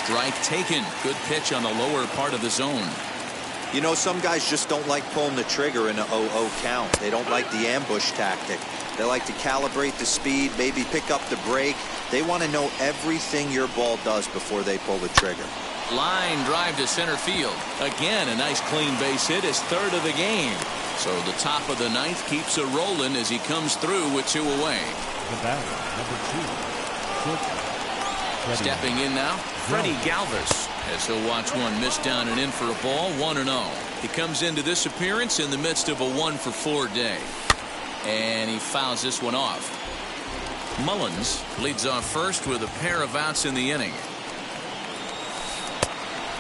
A: Strike taken. Good pitch on the lower part of the zone.
E: You know, some guys just don't like pulling the trigger in an 0-0 count. They don't like the ambush tactic. They like to calibrate the speed, maybe pick up the break. They want to know everything your ball does before they pull the trigger.
A: Line drive to center field. Again, a nice clean base hit, his 3rd of the game. So the top of the ninth keeps it rolling as he comes through with 2 away.
B: The batter, number 2.
A: Stepping in now, Freddie Galvis, as he'll watch one miss down and in for a ball, 1-0. He comes into this appearance in the midst of a 1-for-4 day. And he fouls this one off. Mullins leads off first with a pair of outs in the inning.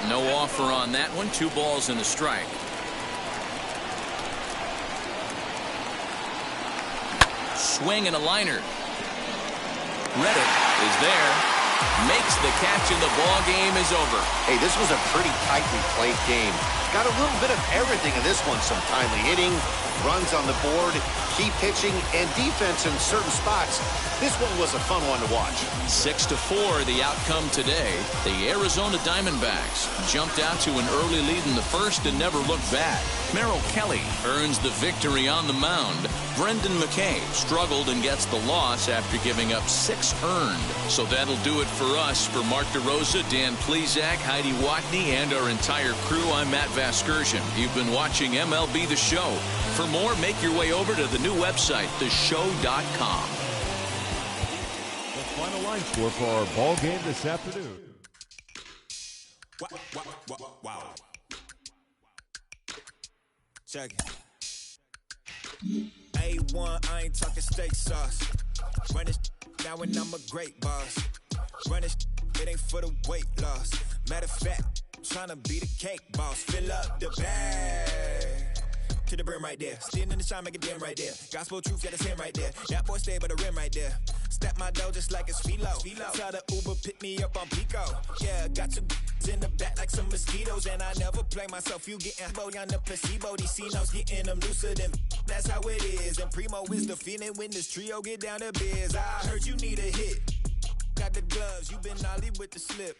A: No offer on that one. 2 balls and a strike. Swing and a liner. Reddick is there. Makes the catch and the ball game is over.
F: Hey, this was a pretty tightly played game. Got a little bit of everything in this one. Some timely hitting, runs on the board, key pitching, and defense in certain spots. This one was a fun one to watch.
A: 6-4 the outcome today. The Arizona Diamondbacks jumped out to an early lead in the first and never looked back. Merrill Kelly earns the victory on the mound. Brendan McKay struggled and gets the loss after giving up 6 earned. So that'll do it for us. For Mark DeRosa, Dan Plesac, Heidi Watney, and our entire crew, I'm Matt Vasgersian. You've been watching MLB The Show. For more, make your way over to the new website, theshow.com.
B: The final line score for our ball game this afternoon.
C: Wow. Check it. A1, I ain't talking steak sauce. Run this now and I'm a great boss. Run this, it ain't for the weight loss. Matter of fact, tryna be the cake boss. Fill up the bag to the brim right there. Standing in the shine, make a dim right there. Gospel truth, got his hand right there. That boy stay by the rim right there. Step my dough just like it's Philo. Tell the Uber, pick me up on Pico. Yeah, got two in the back like some mosquitoes. And I never play myself, you getting boy on the placebo. These C-notes getting them looser than that's how it is. And Primo is the feeling when this trio get down to biz. I heard you need a hit. got the gloves, you been Ollie with the slip.